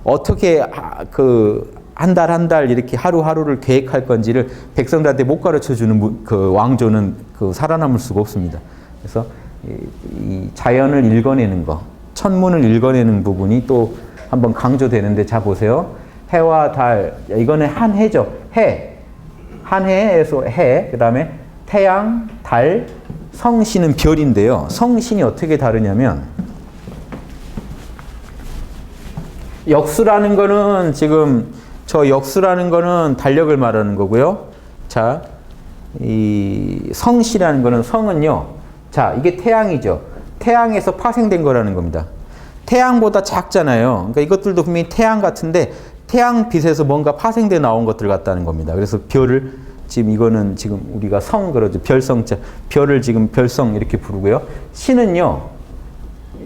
어떻게 그 한 달 한 달 이렇게 하루하루를 계획할 건지를 백성들한테 못 가르쳐주는 그 왕조는 그 살아남을 수가 없습니다. 그래서 이 자연을 읽어내는 거, 천문을 읽어내는 부분이 또 한번 강조되는데, 자 보세요. 해와 달, 이거는 한 해죠. 해, 한 해에서 해, 그 다음에 태양, 달, 성신은 별인데요. 성신이 어떻게 다르냐면 역수라는 거는 지금 저 역수라는 거는 달력을 말하는 거고요. 자, 이 성씨라는 거는 성은요. 자, 이게 태양이죠. 태양에서 파생된 거라는 겁니다. 태양보다 작잖아요. 그러니까 이것들도 분명히 태양 같은데 태양빛에서 뭔가 파생돼 나온 것들 같다는 겁니다. 그래서 별을 지금 이거는 지금 우리가 성 그러죠. 별성자. 별을 지금 별성 이렇게 부르고요. 신은요.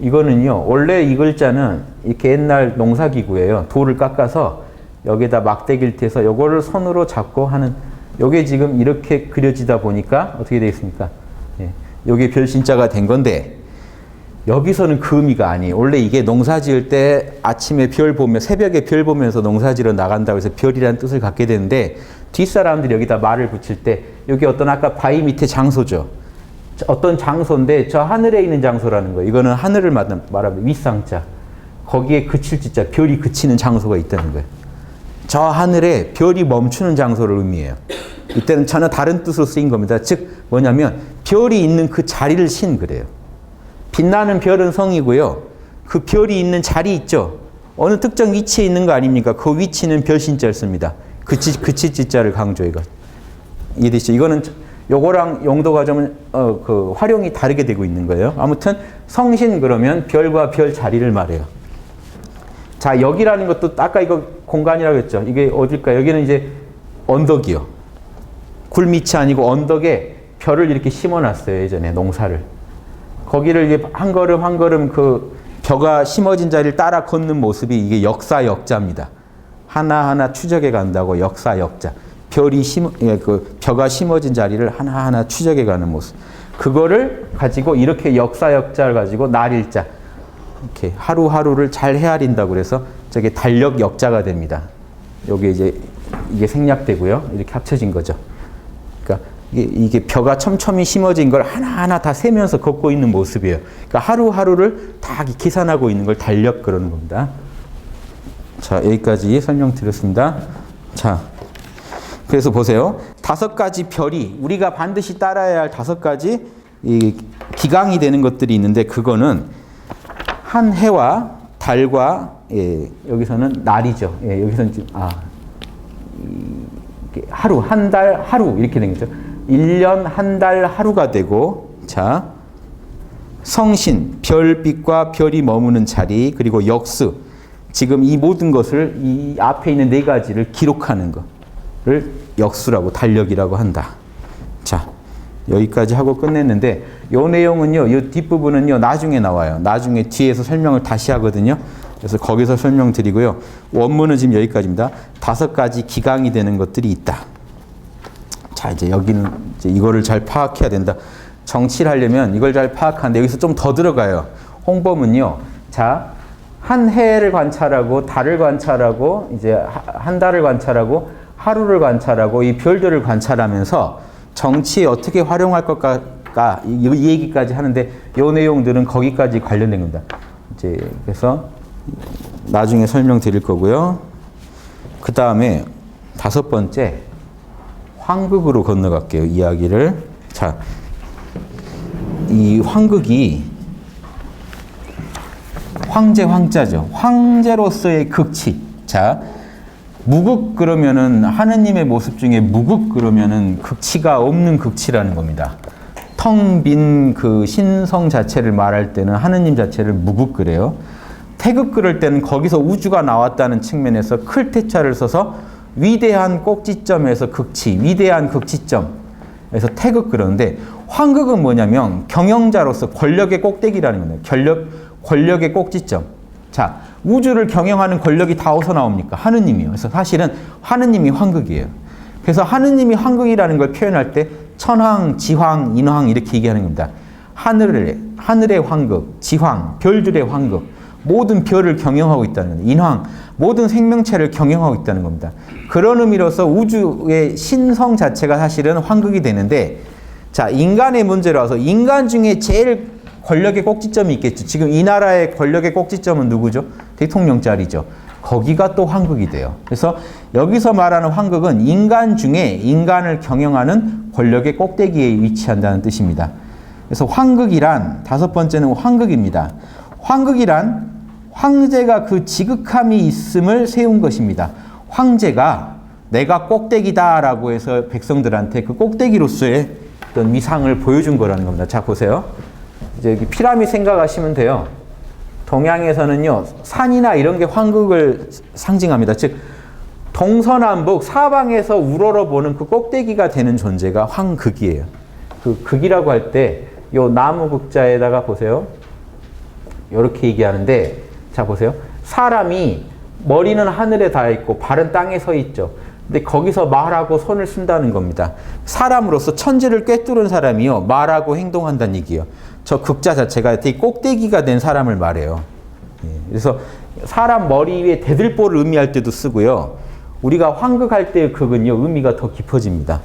이거는요. 원래 이 글자는 이렇게 옛날 농사기구예요. 돌을 깎아서 여기에다 막대기를 떼서 요거를 손으로 잡고 하는, 요게 지금 이렇게 그려지다 보니까 어떻게 되어 있습니까? 예. 요게 별신자가 된 건데 여기서는 그 의미가 아니에요. 원래 이게 농사 지을 때 아침에 별 보며 새벽에 별 보면서 농사 지러 나간다고 해서 별이라는 뜻을 갖게 되는데, 뒷사람들이 여기다 말을 붙일 때 여기 어떤 아까 바위 밑에 장소죠. 어떤 장소인데 저 하늘에 있는 장소라는 거예요. 이거는 하늘을 말하면 윗상자. 거기에 그칠 지자, 별이 그치는 장소가 있다는 거예요. 저 하늘에 별이 멈추는 장소를 의미해요. 이때는 전혀 다른 뜻으로 쓰인 겁니다. 즉 뭐냐면 별이 있는 그 자리를 신 그래요. 빛나는 별은 성이고요. 그 별이 있는 자리 있죠. 어느 특정 위치에 있는 거 아닙니까? 그 위치는 별신자를 씁니다. 그치 지자를 강조해가. 이해되시죠? 이거는 요거랑 용도가 좀 그 활용이 다르게 되고 있는 거예요. 아무튼 성신 그러면 별과 별 자리를 말해요. 자, 여기라는 것도 아까 이거 공간이라고 했죠. 이게 어딜까? 여기는 이제 언덕이요. 굴밑이 아니고 언덕에 별을 이렇게 심어놨어요. 예전에 농사를. 거기를 이제 한 걸음 한 걸음 그 벼가 심어진 자리를 따라 걷는 모습이 이게 역사역자입니다. 하나하나 추적해 간다고 역사역자. 그 벼가 심어진 자리를 하나하나 추적해 가는 모습. 그거를 가지고 이렇게 역사역자를 가지고 날일자. 이렇게 하루하루를 잘 헤아린다고 그래서 저게 달력 역자가 됩니다. 여기 이제 이게 생략되고요. 이렇게 합쳐진 거죠. 그러니까 이게 벼가 촘촘히 심어진 걸 하나하나 다 세면서 걷고 있는 모습이에요. 그러니까 하루하루를 다 계산하고 있는 걸 달력 그러는 겁니다. 자, 여기까지 설명드렸습니다. 자, 그래서 보세요. 5가지 별이 우리가 반드시 따라야 할 5가지 이 기강이 되는 것들이 있는데, 그거는 한 해와 달과, 예, 여기서는 날이죠. 예, 여기서는 지금 하루, 한 달, 하루 이렇게 된 거죠. 1년 한 달 하루가 되고, 자, 성신, 별빛과 별이 머무는 자리, 그리고 역수. 지금 이 모든 것을 이 앞에 있는 4가지를 기록하는 거를 역수라고 달력이라고 한다. 자, 여기까지 하고 끝냈는데, 요 내용은요, 요 뒷부분은요, 나중에 나와요. 나중에 뒤에서 설명을 다시 하거든요. 그래서 거기서 설명드리고요. 원문은 지금 여기까지입니다. 5가지 기강이 되는 것들이 있다. 자, 이제 여기는 이제 이거를 잘 파악해야 된다. 정치를 하려면 이걸 잘 파악하는데 여기서 좀 더 들어가요. 홍범은요, 자, 한 해를 관찰하고, 달을 관찰하고, 이제 한 달을 관찰하고, 하루를 관찰하고, 이 별들을 관찰하면서 정치에 어떻게 활용할 것까, 이 얘기까지 하는데, 이 내용들은 거기까지 관련된 겁니다. 이제, 그래서 나중에 설명드릴 거고요. 그 다음에 5번째 황극으로 건너갈게요. 이야기를. 자, 이 황극이 황제 황자죠. 황제로서의 극치. 자, 무극 그러면은 하느님의 모습 중에 무극 그러면은 극치가 없는 극치라는 겁니다. 텅 빈 그 신성 자체를 말할 때는 하느님 자체를 무극 그래요. 태극 그럴 때는 거기서 우주가 나왔다는 측면에서 클테차를 써서 위대한 꼭지점에서 극치, 위대한 극치점에서 태극 그러는데 황극은 뭐냐면 경영자로서 권력의 꼭대기라는 겁니다. 권력의 꼭지점. 자, 우주를 경영하는 권력이 다 어디서 나옵니까? 하느님이요. 그래서 사실은 하느님이 황극이에요. 그래서 하느님이 황극이라는 걸 표현할 때 천황, 지황, 인황 이렇게 얘기하는 겁니다. 하늘의 황극, 지황, 별들의 황극, 모든 별을 경영하고 있다는 겁니다. 인황, 모든 생명체를 경영하고 있다는 겁니다. 그런 의미로서 우주의 신성 자체가 사실은 황극이 되는데, 자, 인간의 문제로 와서 인간 중에 제일 권력의 꼭지점이 있겠죠. 지금 이 나라의 권력의 꼭지점은 누구죠? 대통령 자리죠. 거기가 또 황극이 돼요. 그래서 여기서 말하는 황극은 인간 중에 인간을 경영하는 권력의 꼭대기에 위치한다는 뜻입니다. 그래서 황극이란 5번째는 황극입니다. 황극이란 황제가 그 지극함이 있음을 세운 것입니다. 황제가 내가 꼭대기다라고 해서 백성들한테 그 꼭대기로서의 어떤 위상을 보여준 거라는 겁니다. 자, 보세요. 이제 여기 피라미드 생각하시면 돼요. 동양에서는요, 산이나 이런 게 황극을 상징합니다. 즉, 동서남북 사방에서 우러러보는 그 꼭대기가 되는 존재가 황극이에요. 그 극이라고 할 때, 요 나무 극자에다가 보세요. 이렇게 얘기하는데, 자, 보세요. 사람이 머리는 하늘에 닿아 있고 발은 땅에 서 있죠. 근데 거기서 말하고 손을 쓴다는 겁니다. 사람으로서 천지를 꿰뚫은 사람이요, 말하고 행동한다는 얘기예요. 저 극자 자체가 되게 꼭대기가 된 사람을 말해요. 그래서 사람 머리 위에 대들보를 의미할 때도 쓰고요. 우리가 황극할 때의 극은요, 의미가 더 깊어집니다.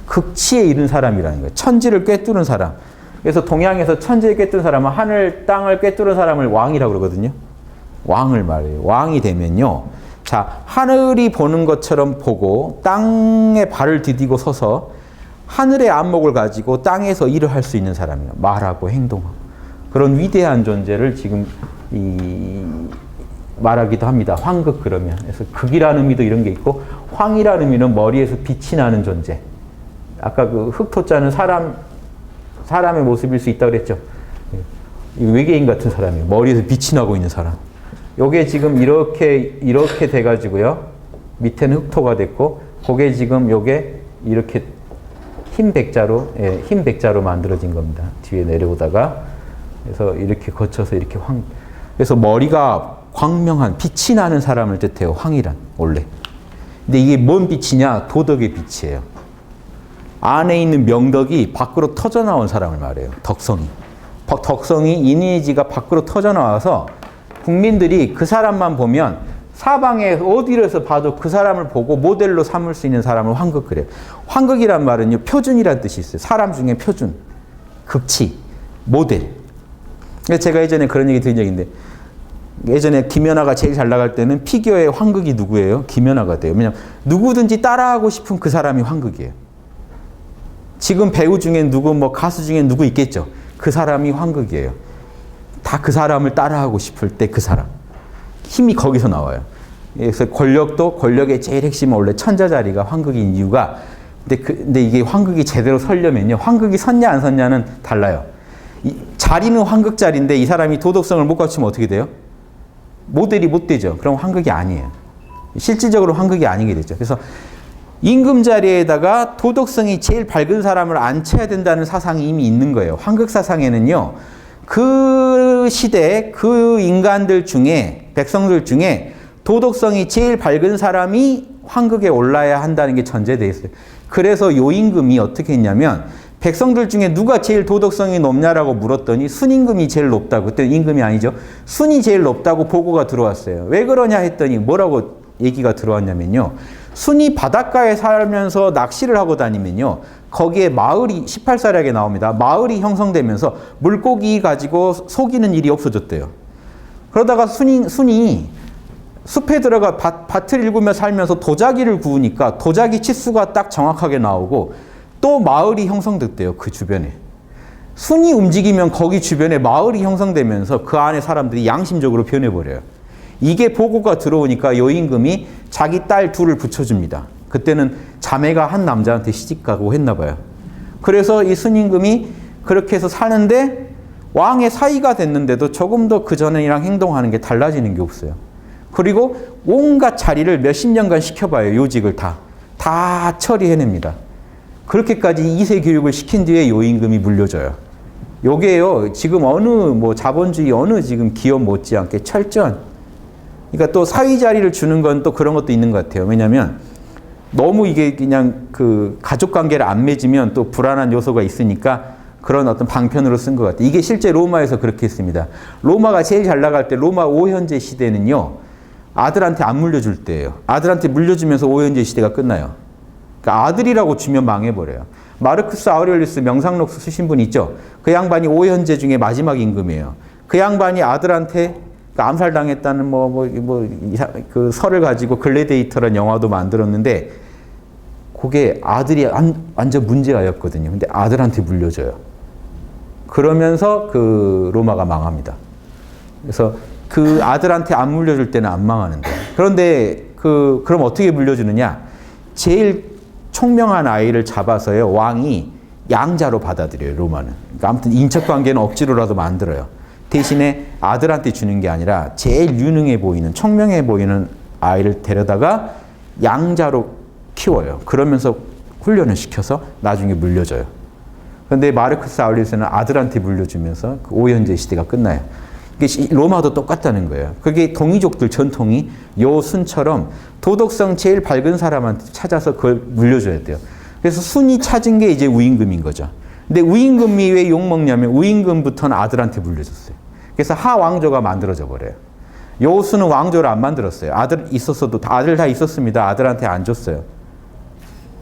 극치에 이른 사람이라는 거예요. 천지를 꿰뚫은 사람. 그래서 동양에서 천지를 꿰뚫은 사람은 하늘, 땅을 꿰뚫은 사람을 왕이라고 그러거든요. 왕을 말해요. 왕이 되면요. 자, 하늘이 보는 것처럼 보고 땅에 발을 디디고 서서 하늘의 안목을 가지고 땅에서 일을 할 수 있는 사람이에요. 말하고 행동하고. 그런 위대한 존재를 지금 말하기도 합니다. 황극 그러면. 그래서 극이라는 의미도 이런 게 있고, 황이라는 의미는 머리에서 빛이 나는 존재. 아까 그 흑토자는 사람의 모습일 수 있다고 그랬죠. 외계인 같은 사람이에요. 머리에서 빛이 나고 있는 사람. 요게 지금 이렇게 돼가지고요. 밑에는 흑토가 됐고, 그게 지금 요게 이렇게 흰 백자로 만들어진 겁니다. 뒤에 내려오다가. 그래서 이렇게 거쳐서 이렇게 그래서 머리가 광명한 빛이 나는 사람을 뜻해요. 황이란, 원래. 근데 이게 뭔 빛이냐? 도덕의 빛이에요. 안에 있는 명덕이 밖으로 터져나온 사람을 말해요. 덕성이 이니지가 밖으로 터져나와서 국민들이 그 사람만 보면 사방에 어디에서 봐도 그 사람을 보고 모델로 삼을 수 있는 사람을 황극 그래요. 황극이란 말은요, 표준이라는 뜻이 있어요. 사람 중에 표준, 극치, 모델. 제가 예전에 그런 얘기 들은 적이 있는데, 예전에 김연아가 제일 잘 나갈 때는 피겨의 황극이 누구예요? 김연아가 돼요. 왜냐면 누구든지 따라하고 싶은 그 사람이 황극이에요. 지금 배우 중에 가수 중에 누구 있겠죠? 그 사람이 황극이에요. 다 그 사람을 따라하고 싶을 때 그 사람. 힘이 거기서 나와요. 그래서 권력의 제일 핵심은 원래 천자 자리가 황극인 이유가, 근데 이게 황극이 제대로 서려면요, 황극이 섰냐 안 섰냐는 달라요. 자리는 황극 자리인데 이 사람이 도덕성을 못 갖추면 어떻게 돼요? 모델이 못 되죠. 그럼 황극이 아니에요. 실질적으로 황극이 아니게 되죠. 그래서 임금 자리에다가 도덕성이 제일 밝은 사람을 앉혀야 된다는 사상이 이미 있는 거예요. 황극 사상에는요, 그 시대 그 인간들 중에, 백성들 중에 도덕성이 제일 밝은 사람이 황극에 올라야 한다는 게 전제되어 있어요. 그래서 요 임금이 어떻게 했냐면, 백성들 중에 누가 제일 도덕성이 높냐라고 물었더니 순임금이 제일 높다고. 그때 임금이 아니죠. 순이 제일 높다고 보고가 들어왔어요. 왜 그러냐 했더니 뭐라고 얘기가 들어왔냐면요, 순이 바닷가에 살면서 낚시를 하고 다니면요, 거기에 마을이 18사략에 나옵니다. 마을이 형성되면서 물고기 가지고 속이는 일이 없어졌대요. 그러다가 순이 숲에 들어가 밭을 일구며 살면서 도자기를 구우니까 도자기 치수가 딱 정확하게 나오고 또 마을이 형성됐대요. 그 주변에. 순이 움직이면 거기 주변에 마을이 형성되면서 그 안에 사람들이 양심적으로 변해버려요. 이게 보고가 들어오니까 요임금이 자기 딸 둘을 붙여줍니다. 그때는 자매가 한 남자한테 시집가고 했나 봐요. 그래서 이 순임금이 그렇게 해서 사는데 왕의 사위가 됐는데도 조금 더 그전이랑 행동하는 게 달라지는 게 없어요. 그리고 온갖 자리를 몇십 년간 시켜봐요. 요직을 다 처리해냅니다. 그렇게까지 2세 교육을 시킨 뒤에 요임금이 물려줘요. 요게요, 지금 자본주의 어느 지금 기업 못지않게 철저한. 그러니까 또 사위 자리를 주는 건 또 그런 것도 있는 것 같아요. 왜냐면 너무 이게 그냥 그 가족 관계를 안 맺으면 또 불안한 요소가 있으니까 그런 어떤 방편으로 쓴 것 같아요. 이게 실제 로마에서 그렇게 했습니다. 로마가 제일 잘 나갈 때 로마 오현제 시대는요, 아들한테 안 물려줄 때예요. 아들한테 물려주면서 오현제 시대가 끝나요. 그러니까 아들이라고 주면 망해버려요. 마르크스 아우렐리우스 명상록수 쓰신 분 있죠? 그 양반이 오현제 중에 마지막 임금이에요. 그 양반이 아들한테 암살당했다는 그 설을 가지고 글래디에이터라는 영화도 만들었는데 그게 아들이 완전 문제아였거든요. 근데 아들한테 물려줘요. 그러면서 그 로마가 망합니다. 그래서 그 아들한테 안 물려줄 때는 안 망하는데. 그런데 그럼 어떻게 물려주느냐? 제일 총명한 아이를 잡아서요, 왕이 양자로 받아들여요, 로마는. 그러니까 아무튼 인척관계는 억지로라도 만들어요. 대신에 아들한테 주는 게 아니라 제일 유능해 보이는, 총명해 보이는 아이를 데려다가 양자로 키워요. 그러면서 훈련을 시켜서 나중에 물려줘요. 그런데 마르크스 아우렐리우스는 아들한테 물려주면서 그 오현제 시대가 끝나요. 로마도 똑같다는 거예요. 그게 동이족들 전통이 요 순처럼 도덕성 제일 밝은 사람한테 찾아서 그걸 물려줘야 돼요. 그래서 순이 찾은 게 이제 우임금인 거죠. 근데 우임금이 왜 욕먹냐면 우임금부터는 아들한테 물려줬어요. 그래서 하왕조가 만들어져 버려요. 요수는 왕조를 안 만들었어요. 아들 있었어도 아들 다 있었습니다. 아들한테 안 줬어요.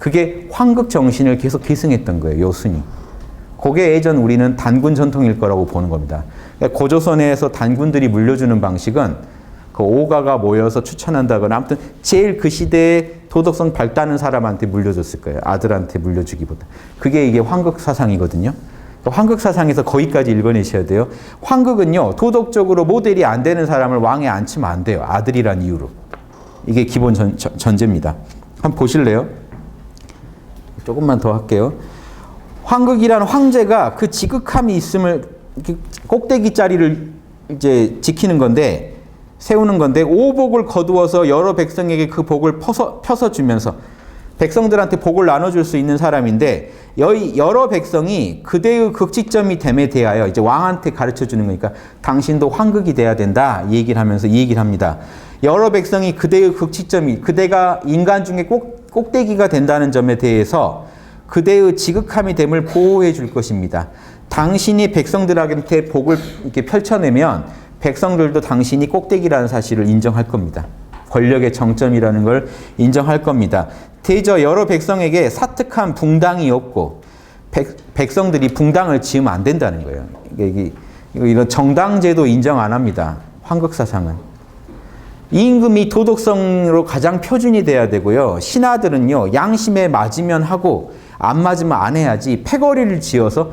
그게 황극 정신을 계속 계승했던 거예요. 요순이. 그게 예전 우리는 단군 전통일 거라고 보는 겁니다. 그러니까 고조선에서 단군들이 물려주는 방식은 그 오가가 모여서 추천한다거나 아무튼 제일 그 시대에 도덕성 밝다는 사람한테 물려줬을 거예요. 아들한테 물려주기보다. 그게 이게 황극 사상이거든요. 황극 사상에서 거기까지 읽어내셔야 돼요. 황극은요, 도덕적으로 모델이 안 되는 사람을 왕에 앉히면 안 돼요. 아들이란 이유로. 이게 기본 전제입니다. 한번 보실래요? 조금만 더 할게요. 황극이란 황제가 그 지극함이 있음을 꼭대기 자리를 이제 지키는 건데, 세우는 건데, 오복을 거두어서 여러 백성에게 그 복을 펴서 주면서 백성들한테 복을 나눠줄 수 있는 사람인데, 여러 백성이 그대의 극치점이 됨에 대하여 이제 왕한테 가르쳐 주는 거니까 당신도 황극이 돼야 된다 이 얘기를 하면서 이 얘기를 합니다. 여러 백성이 그대의 극치점이, 그대가 인간 중에 꼭대기가 된다는 점에 대해서 그대의 지극함이 됨을 보호해 줄 것입니다. 당신이 백성들한테 복을 이렇게 펼쳐내면 백성들도 당신이 꼭대기라는 사실을 인정할 겁니다. 권력의 정점이라는 걸 인정할 겁니다. 대저 여러 백성에게 사특한 붕당이 없고 백성들이 붕당을 지으면 안 된다는 거예요. 이런 정당제도 인정 안 합니다. 황극사상은. 임금이 도덕성으로 가장 표준이 돼야 되고요. 신하들은요, 양심에 맞으면 하고 안 맞으면 안 해야지 패거리를 지어서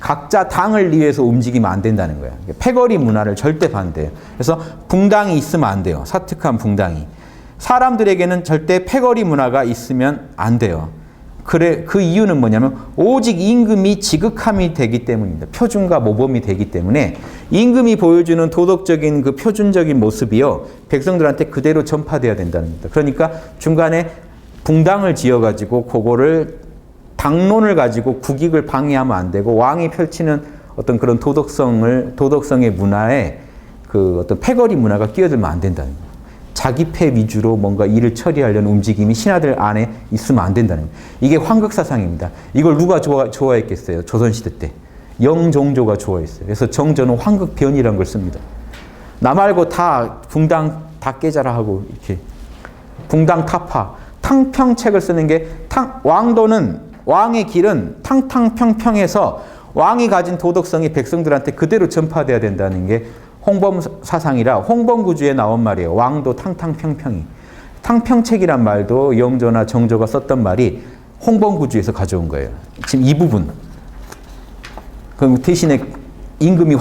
각자 당을 위해서 움직이면 안 된다는 거예요. 패거리 문화를 절대 반대해요. 그래서 붕당이 있으면 안 돼요. 사특한 붕당이. 사람들에게는 절대 패거리 문화가 있으면 안 돼요. 그 이유는 뭐냐면 오직 임금이 지극함이 되기 때문입니다. 표준과 모범이 되기 때문에 임금이 보여주는 도덕적인 그 표준적인 모습이요, 백성들한테 그대로 전파돼야 된다는 겁니다. 그러니까 중간에 붕당을 지어가지고 그거를 당론을 가지고 국익을 방해하면 안 되고 왕이 펼치는 어떤 그런 도덕성의 문화에 그 어떤 패거리 문화가 끼어들면 안 된다는 거예요. 자기 패 위주로 뭔가 일을 처리하려는 움직임이 신하들 안에 있으면 안 된다는 거예요. 이게 황극사상입니다. 이걸 누가 좋아했겠어요? 조선시대 때. 영종조가 좋아했어요. 그래서 정조는 황극변이라는 걸 씁니다. 나 말고 다 붕당 다 깨자라 하고 이렇게 붕당 타파. 탕평책을 쓰는 게 왕의 길은 탕탕평평해서 왕이 가진 도덕성이 백성들한테 그대로 전파돼야 된다는 게 홍범 사상이라 홍범구주에 나온 말이에요. 왕도 탕탕평평이. 탕평책이란 말도 영조나 정조가 썼던 말이 홍범구주에서 가져온 거예요. 지금 이 부분. 그럼 대신에 임금이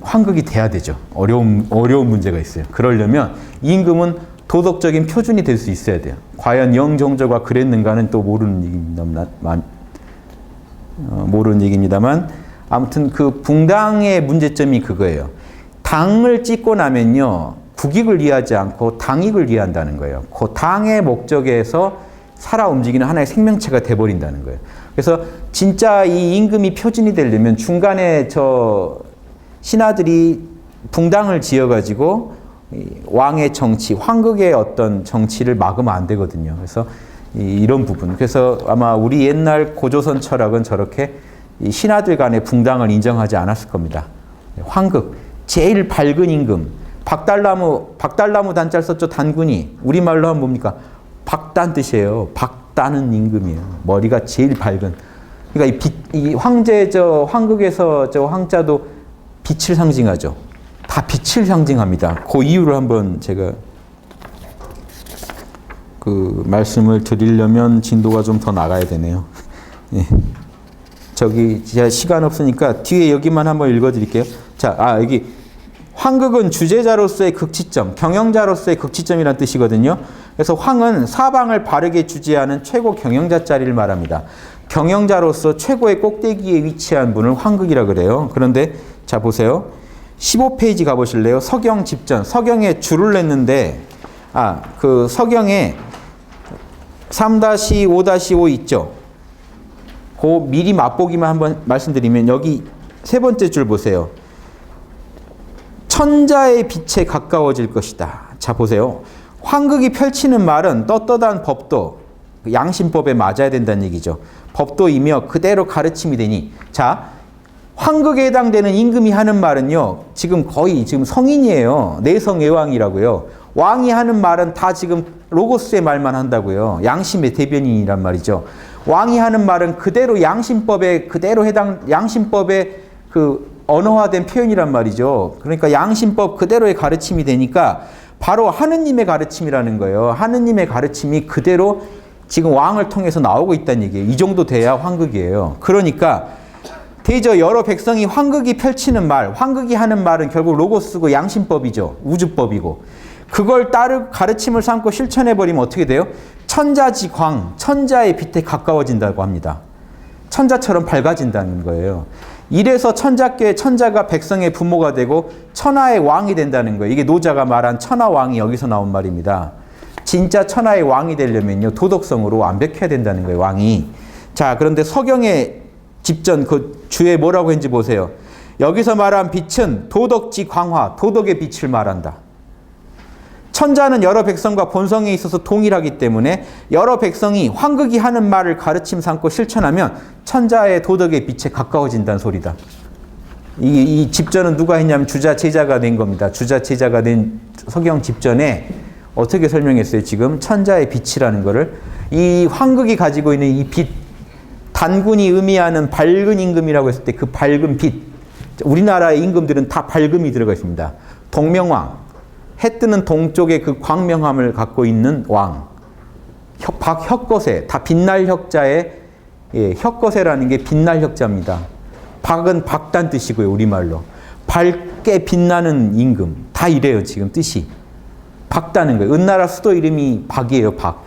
황극이 돼야 되죠. 어려운 문제가 있어요. 그러려면 임금은 도덕적인 표준이 될 수 있어야 돼요. 과연 영정조가 그랬는가는 또 모르는 얘기입니다만 아무튼 그 붕당의 문제점이 그거예요. 당을 찍고 나면요. 국익을 위하지 않고 당익을 위한다는 거예요. 그 당의 목적에서 살아 움직이는 하나의 생명체가 돼버린다는 거예요. 그래서 진짜 이 임금이 표준이 되려면 중간에 저 신하들이 붕당을 지어가지고 왕의 정치, 황극의 어떤 정치를 막으면 안 되거든요. 그래서 이런 부분. 그래서 아마 우리 옛날 고조선 철학은 저렇게 신하들 간의 붕당을 인정하지 않았을 겁니다. 황극, 제일 밝은 임금. 박달나무 단자를 썼죠. 단군이. 우리말로 하면 뭡니까? 박단 뜻이에요. 박다는 임금이에요. 머리가 제일 밝은. 그러니까 이 황제 황극에서 저 황자도 빛을 상징하죠. 다 빛을 상징합니다. 그 이유를 한번 제가 그 말씀을 드리려면 진도가 좀 더 나가야 되네요. 예. 저기 제가 시간 없으니까 뒤에 여기만 한번 읽어드릴게요. 자, 여기 황극은 주제자로서의 극치점, 경영자로서의 극치점이라는 뜻이거든요. 그래서 황은 사방을 바르게 주재하는 최고 경영자 자리를 말합니다. 경영자로서 최고의 꼭대기에 위치한 분을 황극이라 그래요. 그런데 자 보세요. 15페이지 가보실래요? 서경 집전. 서경에 줄을 냈는데 그 서경에 3-5-5 있죠. 그 미리 맛보기만 한번 말씀드리면 여기 세 번째 줄 보세요. 천자의 빛에 가까워질 것이다. 자 보세요. 황극이 펼치는 말은 떳떳한 법도 양심법에 맞아야 된다는 얘기죠. 법도이며 그대로 가르침이 되니. 자, 황극에 해당되는 임금이 하는 말은요. 지금 거의 성인이에요. 내성애왕이라고요. 왕이 하는 말은 다 지금 로고스의 말만 한다고요. 양심의 대변인이란 말이죠. 왕이 하는 말은 그대로 양심법에 양심법에 그 언어화된 표현이란 말이죠. 그러니까 양심법 그대로의 가르침이 되니까 바로 하느님의 가르침이라는 거예요. 하느님의 가르침이 그대로 지금 왕을 통해서 나오고 있다는 얘기예요. 이 정도 돼야 황극이에요. 그러니까 대저 여러 백성이 황극이 펼치는 말, 황극이 하는 말은 결국 로고스고 양심법이죠. 우주법이고. 그걸 따르 가르침을 삼고 실천해버리면 어떻게 돼요? 천자지광, 천자의 빛에 가까워진다고 합니다. 천자처럼 밝아진다는 거예요. 이래서 천자가 백성의 부모가 되고 천하의 왕이 된다는 거예요. 이게 노자가 말한 천하왕이 여기서 나온 말입니다. 진짜 천하의 왕이 되려면요. 도덕성으로 완벽해야 된다는 거예요. 왕이. 자, 그런데 서경의 집전 그 주에 뭐라고 했는지 보세요. 여기서 말한 빛은 도덕지 광화, 도덕의 빛을 말한다. 천자는 여러 백성과 본성에 있어서 동일하기 때문에 여러 백성이 황극이 하는 말을 가르침 삼고 실천하면 천자의 도덕의 빛에 가까워진다는 소리다. 이 집전은 누가 했냐면 주자 제자가 낸 겁니다. 주자 제자가 낸 서경 집전에 어떻게 설명했어요? 지금 천자의 빛이라는 거를 이 황극이 가지고 있는 이 빛, 단군이 의미하는 밝은 임금이라고 했을 때 그 밝은 빛, 우리나라의 임금들은 다 밝음이 들어가 있습니다. 동명왕, 해 뜨는 동쪽에 그 광명함을 갖고 있는 왕, 박혁거세, 다 빛날 혁자의 혁거세라는 게 빛날 혁자입니다. 박은 박단 뜻이고요, 우리말로. 밝게 빛나는 임금, 다 이래요 지금 뜻이. 박다는 거예요. 은나라 수도 이름이 박이에요, 박.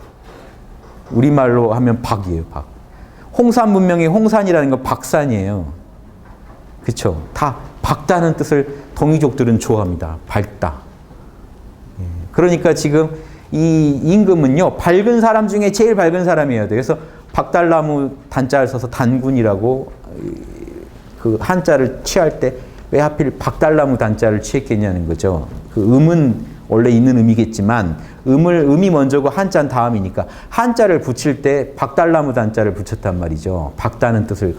우리말로 하면 박이에요, 박. 홍산 문명의 홍산이라는 건 박산이에요. 그렇죠? 다 박다는 뜻을 동이족들은 좋아합니다. 밝다. 그러니까 지금 이 임금은요, 밝은 사람 중에 제일 밝은 사람이어야 돼요. 그래서 박달나무 단자를 써서 단군이라고 그 한자를 취할 때 왜 하필 박달나무 단자를 취했겠냐는 거죠. 그 음은 원래 있는 음이겠지만 음이 먼저고 한자는 다음이니까 한자를 붙일 때 박달나무 단자를 붙였단 말이죠. 박다는 뜻을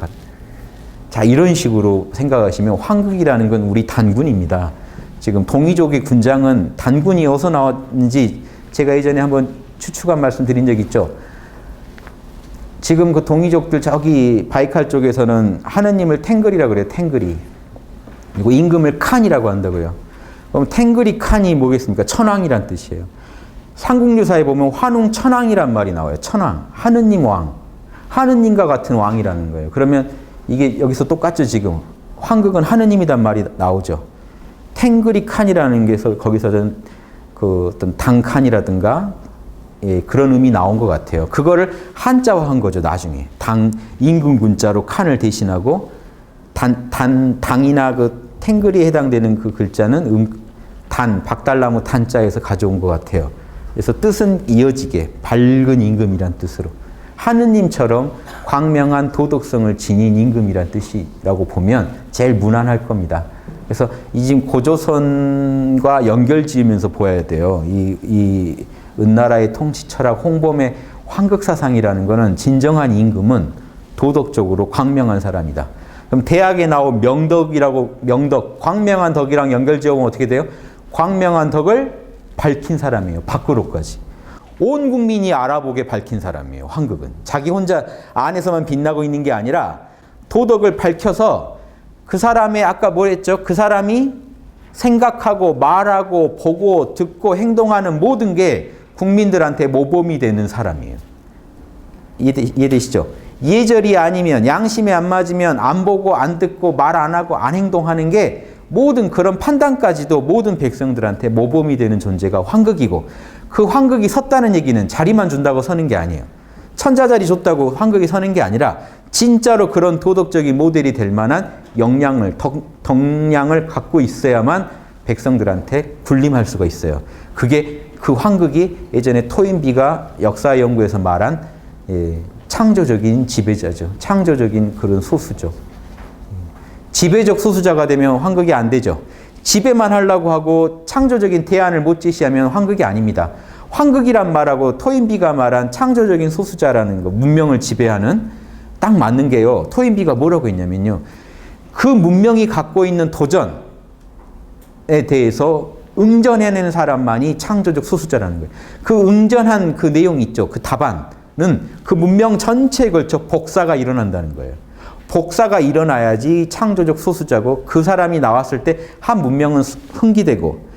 자, 이런 식으로 생각하시면 황극이라는 건 우리 단군입니다. 지금 동이족의 군장은 단군이 어디서 나왔는지 제가 예전에 한번 추측한 말씀 드린 적 있죠. 지금 그 동이족들 저기 바이칼 쪽에서는 하느님을 탱글이라고 그래요. 탱글이. 그리고 임금을 칸이라고 한다고요. 그럼 탱그리 칸이 뭐겠습니까? 천왕이란 뜻이에요. 삼국유사에 보면 환웅천왕이란 말이 나와요. 천왕, 하느님 왕, 하느님과 같은 왕이라는 거예요. 그러면 이게 여기서 똑같죠 지금. 황극은 하느님이란 말이 나오죠. 탱그리 칸이라는 게서 거기서는 그 어떤 당칸이라든가 예, 그런 의미 나온 것 같아요. 그거를 한자화한 거죠 나중에. 당 임금 군자로 칸을 대신하고 당이나 그 탱글이 해당되는 그 글자는 박달나무 단자에서 가져온 것 같아요. 그래서 뜻은 이어지게 밝은 임금이란 뜻으로 하느님처럼 광명한 도덕성을 지닌 임금이란 뜻이라고 보면 제일 무난할 겁니다. 그래서 이 지금 고조선과 연결 지으면서 보아야 돼요. 이 은나라의 통치 철학 홍범의 황극사상이라는 것은 진정한 임금은 도덕적으로 광명한 사람이다. 그럼 대학에 나온 명덕, 광명한 덕이랑 연결 지어보면 어떻게 돼요? 광명한 덕을 밝힌 사람이에요. 밖으로까지. 온 국민이 알아보게 밝힌 사람이에요. 황극은. 자기 혼자 안에서만 빛나고 있는 게 아니라 도덕을 밝혀서 그 사람의 아까 뭐랬죠? 그 사람이 생각하고 말하고 보고 듣고 행동하는 모든 게 국민들한테 모범이 되는 사람이에요. 이해되시죠? 예절이 아니면 양심에 안 맞으면 안 보고 안 듣고 말 안 하고 안 행동하는 게 모든 그런 판단까지도 모든 백성들한테 모범이 되는 존재가 황극이고 그 황극이 섰다는 얘기는 자리만 준다고 서는 게 아니에요. 천자자리 줬다고 황극이 서는 게 아니라 진짜로 그런 도덕적인 모델이 될 만한 덕량을 갖고 있어야만 백성들한테 군림할 수가 있어요. 그게 그 황극이 예전에 토인비가 역사 연구에서 말한 창조적인 지배자죠. 창조적인 그런 소수죠. 지배적 소수자가 되면 황극이 안 되죠. 지배만 하려고 하고 창조적인 대안을 못 제시하면 황극이 아닙니다. 황극이란 말하고 토인비가 말한 창조적인 소수자라는 거, 문명을 지배하는 딱 맞는 게요. 토인비가 뭐라고 했냐면요. 그 문명이 갖고 있는 도전에 대해서 응전해내는 사람만이 창조적 소수자라는 거예요. 그 응전한 그 내용 있죠. 그 답안은 그 문명 전체에 걸쳐 복사가 일어난다는 거예요. 복사가 일어나야지 창조적 소수자고 그 사람이 나왔을 때 한 문명은 흥기되고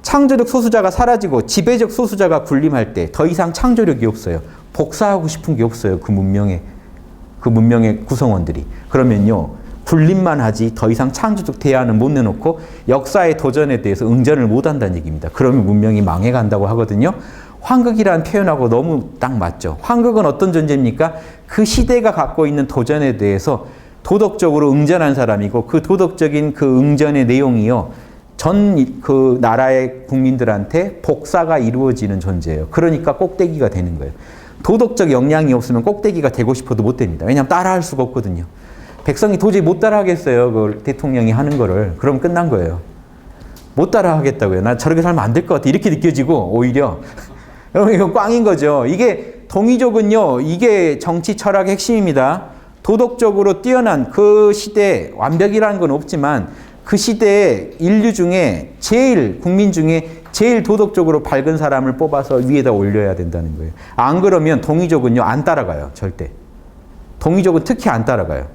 창조적 소수자가 사라지고 지배적 소수자가 군림할 때 더 이상 창조력이 없어요. 복사하고 싶은 게 없어요. 그 문명의 구성원들이. 그러면요. 군림만 하지 더 이상 창조적 대안을 못 내놓고 역사의 도전에 대해서 응전을 못 한다는 얘기입니다. 그러면 문명이 망해간다고 하거든요. 황극이라는 표현하고 너무 딱 맞죠. 황극은 어떤 존재입니까? 그 시대가 갖고 있는 도전에 대해서 도덕적으로 응전한 사람이고 그 도덕적인 그 응전의 내용이요. 전 그 나라의 국민들한테 복사가 이루어지는 존재예요. 그러니까 꼭대기가 되는 거예요. 도덕적 역량이 없으면 꼭대기가 되고 싶어도 못 됩니다. 왜냐하면 따라할 수가 없거든요. 백성이 도저히 못 따라하겠어요. 그 대통령이 하는 거를. 그럼 끝난 거예요. 못 따라하겠다고요. 나 저렇게 살면 안 될 것 같아. 이렇게 느껴지고 오히려. 여러분 이거 꽝인 거죠. 이게 동이족은요. 이게 정치 철학의 핵심입니다. 도덕적으로 뛰어난 그 시대 완벽이라는 건 없지만 그 시대에 인류 중에 국민 중에 제일 도덕적으로 밝은 사람을 뽑아서 위에다 올려야 된다는 거예요. 안 그러면 동이족은요. 안 따라가요. 절대. 동이족은 특히 안 따라가요.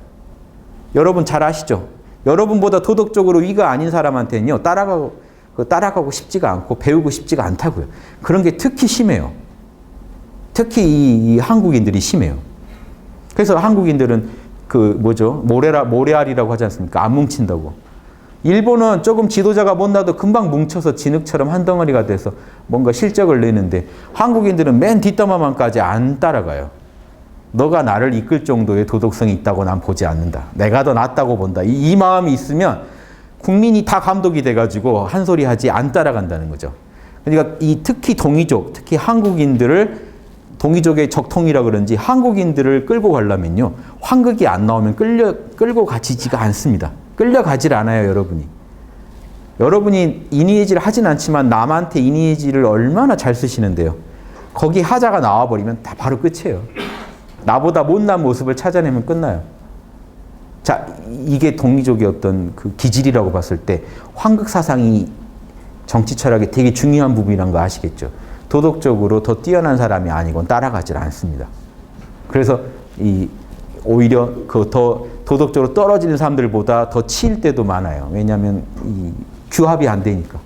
여러분 잘 아시죠? 여러분보다 도덕적으로 위가 아닌 사람한테는요. 따라가고 싶지가 않고 배우고 싶지가 않다고요. 그런 게 특히 심해요. 특히 이 한국인들이 심해요. 그래서 한국인들은 모래알이라고 하지 않습니까? 안 뭉친다고. 일본은 조금 지도자가 못나도 금방 뭉쳐서 진흙처럼 한 덩어리가 돼서 뭔가 실적을 내는데 한국인들은 맨 뒷담화만까지 안 따라가요. 너가 나를 이끌 정도의 도덕성이 있다고 난 보지 않는다. 내가 더 낫다고 본다. 이 마음이 있으면 국민이 다 감독이 돼가지고 한 소리 하지 안 따라간다는 거죠. 그러니까 특히 동이족, 특히 한국인들을 동이족의 적통이라 그런지 한국인들을 끌고 가려면요. 황극이 안 나오면 끌고 가지지가 않습니다. 끌려가질 않아요, 여러분이. 여러분이 이니에지를 하진 않지만 남한테 이니에지를 얼마나 잘 쓰시는데요. 거기 하자가 나와버리면 다 바로 끝이에요. 나보다 못난 모습을 찾아내면 끝나요. 자, 이게 동이족의 어떤 그 기질이라고 봤을 때 황극 사상이 정치 철학의 되게 중요한 부분이란 거 아시겠죠? 도덕적으로 더 뛰어난 사람이 아니곤 따라가질 않습니다. 그래서 오히려 더 도덕적으로 떨어지는 사람들보다 더 치일 때도 많아요. 왜냐하면 이 규합이 안 되니까.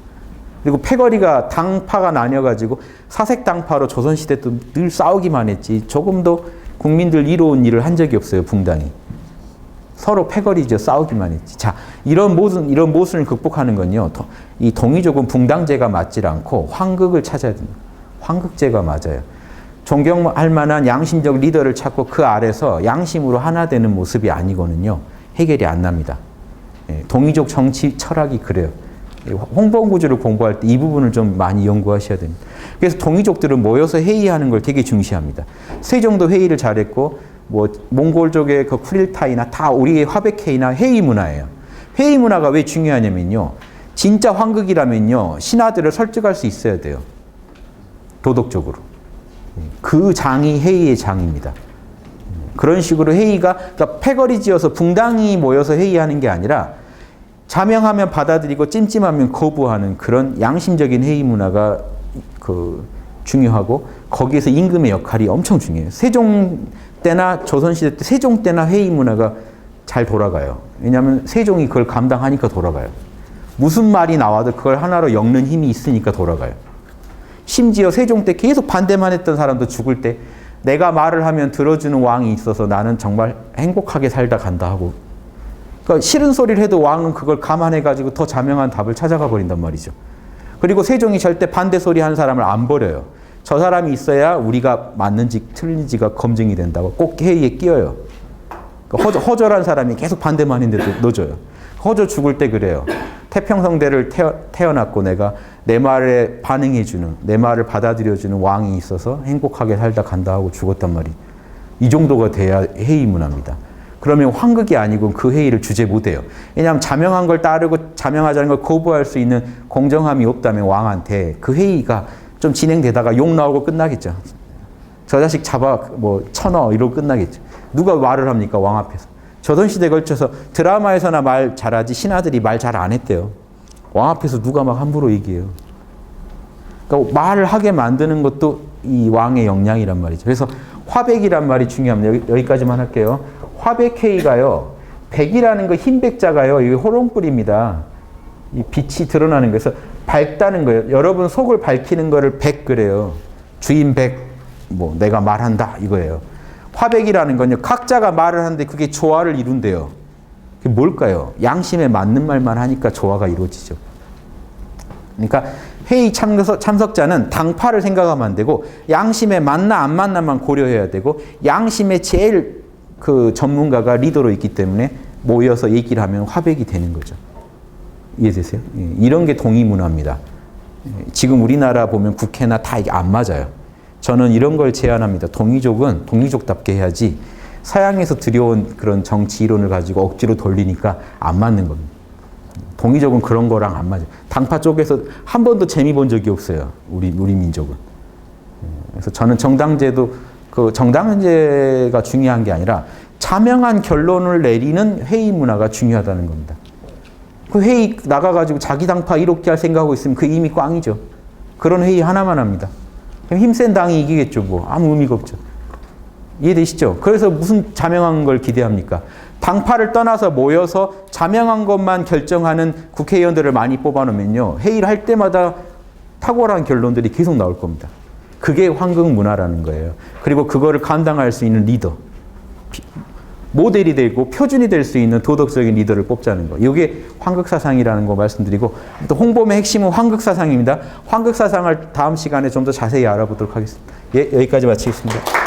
그리고 패거리가 당파가 나뉘어가지고 사색당파로 조선시대 때 늘 싸우기만 했지 조금도 국민들 이로운 일을 한 적이 없어요. 붕당이. 서로 패거리죠. 싸우기만 했지. 자, 이런 모순을 극복하는 건요. 이 동이족은 붕당제가 맞질 않고 황극을 찾아야 됩니다. 황극제가 맞아요. 존경할 만한 양심적 리더를 찾고 그 아래서 양심으로 하나 되는 모습이 아니고는요. 해결이 안 납니다. 동이족 정치 철학이 그래요. 홍범구주를 공부할 때 이 부분을 좀 많이 연구하셔야 됩니다. 그래서 동이족들은 모여서 회의하는 걸 되게 중시합니다. 세종도 회의를 잘했고 뭐 몽골족의 그 쿠릴타이나 다 우리의 화백회의나 회의 문화예요. 회의 문화가 왜 중요하냐면요. 진짜 황극이라면요. 신하들을 설득할 수 있어야 돼요. 도덕적으로. 그 장이 회의의 장입니다. 그런 식으로 회의가 그러니까 패거리 지어서 붕당이 모여서 회의하는 게 아니라 자명하면 받아들이고 찜찜하면 거부하는 그런 양심적인 회의 문화가 중요하고 거기에서 임금의 역할이 엄청 중요해요. 세종 때나 조선시대 때 세종 때나 회의 문화가 잘 돌아가요. 왜냐하면 세종이 그걸 감당하니까 돌아가요. 무슨 말이 나와도 그걸 하나로 엮는 힘이 있으니까 돌아가요. 심지어 세종 때 계속 반대만 했던 사람도 죽을 때 내가 말을 하면 들어주는 왕이 있어서 나는 정말 행복하게 살다 간다 하고 그러니까 싫은 소리를 해도 왕은 그걸 감안해가지고 더 자명한 답을 찾아가 버린단 말이죠. 그리고 세종이 절대 반대 소리 하는 사람을 안 버려요. 저 사람이 있어야 우리가 맞는지 틀린지가 검증이 된다고 꼭 회의에 끼어요. 그러니까 허절한 사람이 계속 반대만 했는데도 넣어줘요. 허저 죽을 때 그래요. 태평성대를 태어났고 내가 내 말에 반응해주는 내 말을 받아들여주는 왕이 있어서 행복하게 살다 간다 하고 죽었단 말이에요. 이 정도가 돼야 회의 문화입니다. 그러면 황극이 아니고 그 회의를 주재 못해요. 왜냐하면 자명한 걸 따르고 자명하자는 걸 거부할 수 있는 공정함이 없다면 왕한테 그 회의가 좀 진행되다가 욕 나오고 끝나겠죠. 저 자식 잡아 쳐넣어 이러고 끝나겠죠. 누가 말을 합니까 왕 앞에서. 조선시대에 걸쳐서 드라마에서나 말 잘하지 신하들이 말 잘 안 했대요. 왕 앞에서 누가 막 함부로 얘기해요. 그러니까 말을 하게 만드는 것도 이 왕의 역량이란 말이죠. 그래서 화백이란 말이 중요합니다. 여기까지만 할게요. 화백회의가요. 백이라는 거 흰백자가요. 이게 호롱불입니다. 이 빛이 드러나는 거에서 밝다는 거예요. 여러분 속을 밝히는 거를 백 그래요. 주인 백, 내가 말한다 이거예요. 화백이라는 건요. 각자가 말을 하는데 그게 조화를 이룬대요. 그게 뭘까요? 양심에 맞는 말만 하니까 조화가 이루어지죠. 그러니까 회의 참석자는 당파를 생각하면 안 되고 양심에 맞나 안 맞나만 고려해야 되고 양심에 제일 그 전문가가 리더로 있기 때문에 모여서 얘기를 하면 화백이 되는 거죠. 이해되세요? 이런 게 동의문화입니다. 지금 우리나라 보면 국회나 다 이게 안 맞아요. 저는 이런 걸 제안합니다. 동이족은 동이족답게 해야지 서양에서 들여온 그런 정치 이론을 가지고 억지로 돌리니까 안 맞는 겁니다. 동이족은 그런 거랑 안 맞아요. 당파 쪽에서 한 번도 재미 본 적이 없어요. 우리 민족은. 그래서 저는 정당제도 그 정당제가 중요한 게 아니라 자명한 결론을 내리는 회의 문화가 중요하다는 겁니다. 그 회의 나가가지고 자기 당파 이롭게 할 생각하고 있으면 그 이미 꽝이죠. 그런 회의 하나만 합니다. 그럼 힘센 당이 이기겠죠. 아무 의미가 없죠. 이해되시죠? 그래서 무슨 자명한 걸 기대합니까? 당파를 떠나서 모여서 자명한 것만 결정하는 국회의원들을 많이 뽑아놓으면요. 회의를 할 때마다 탁월한 결론들이 계속 나올 겁니다. 그게 황극 문화라는 거예요. 그리고 그거를 감당할 수 있는 리더. 모델이 되고 표준이 될 수 있는 도덕적인 리더를 뽑자는 거. 이게 황극사상이라는 거 말씀드리고 또 홍범의 핵심은 황극사상입니다. 황극사상을 다음 시간에 좀 더 자세히 알아보도록 하겠습니다. 예, 여기까지 마치겠습니다.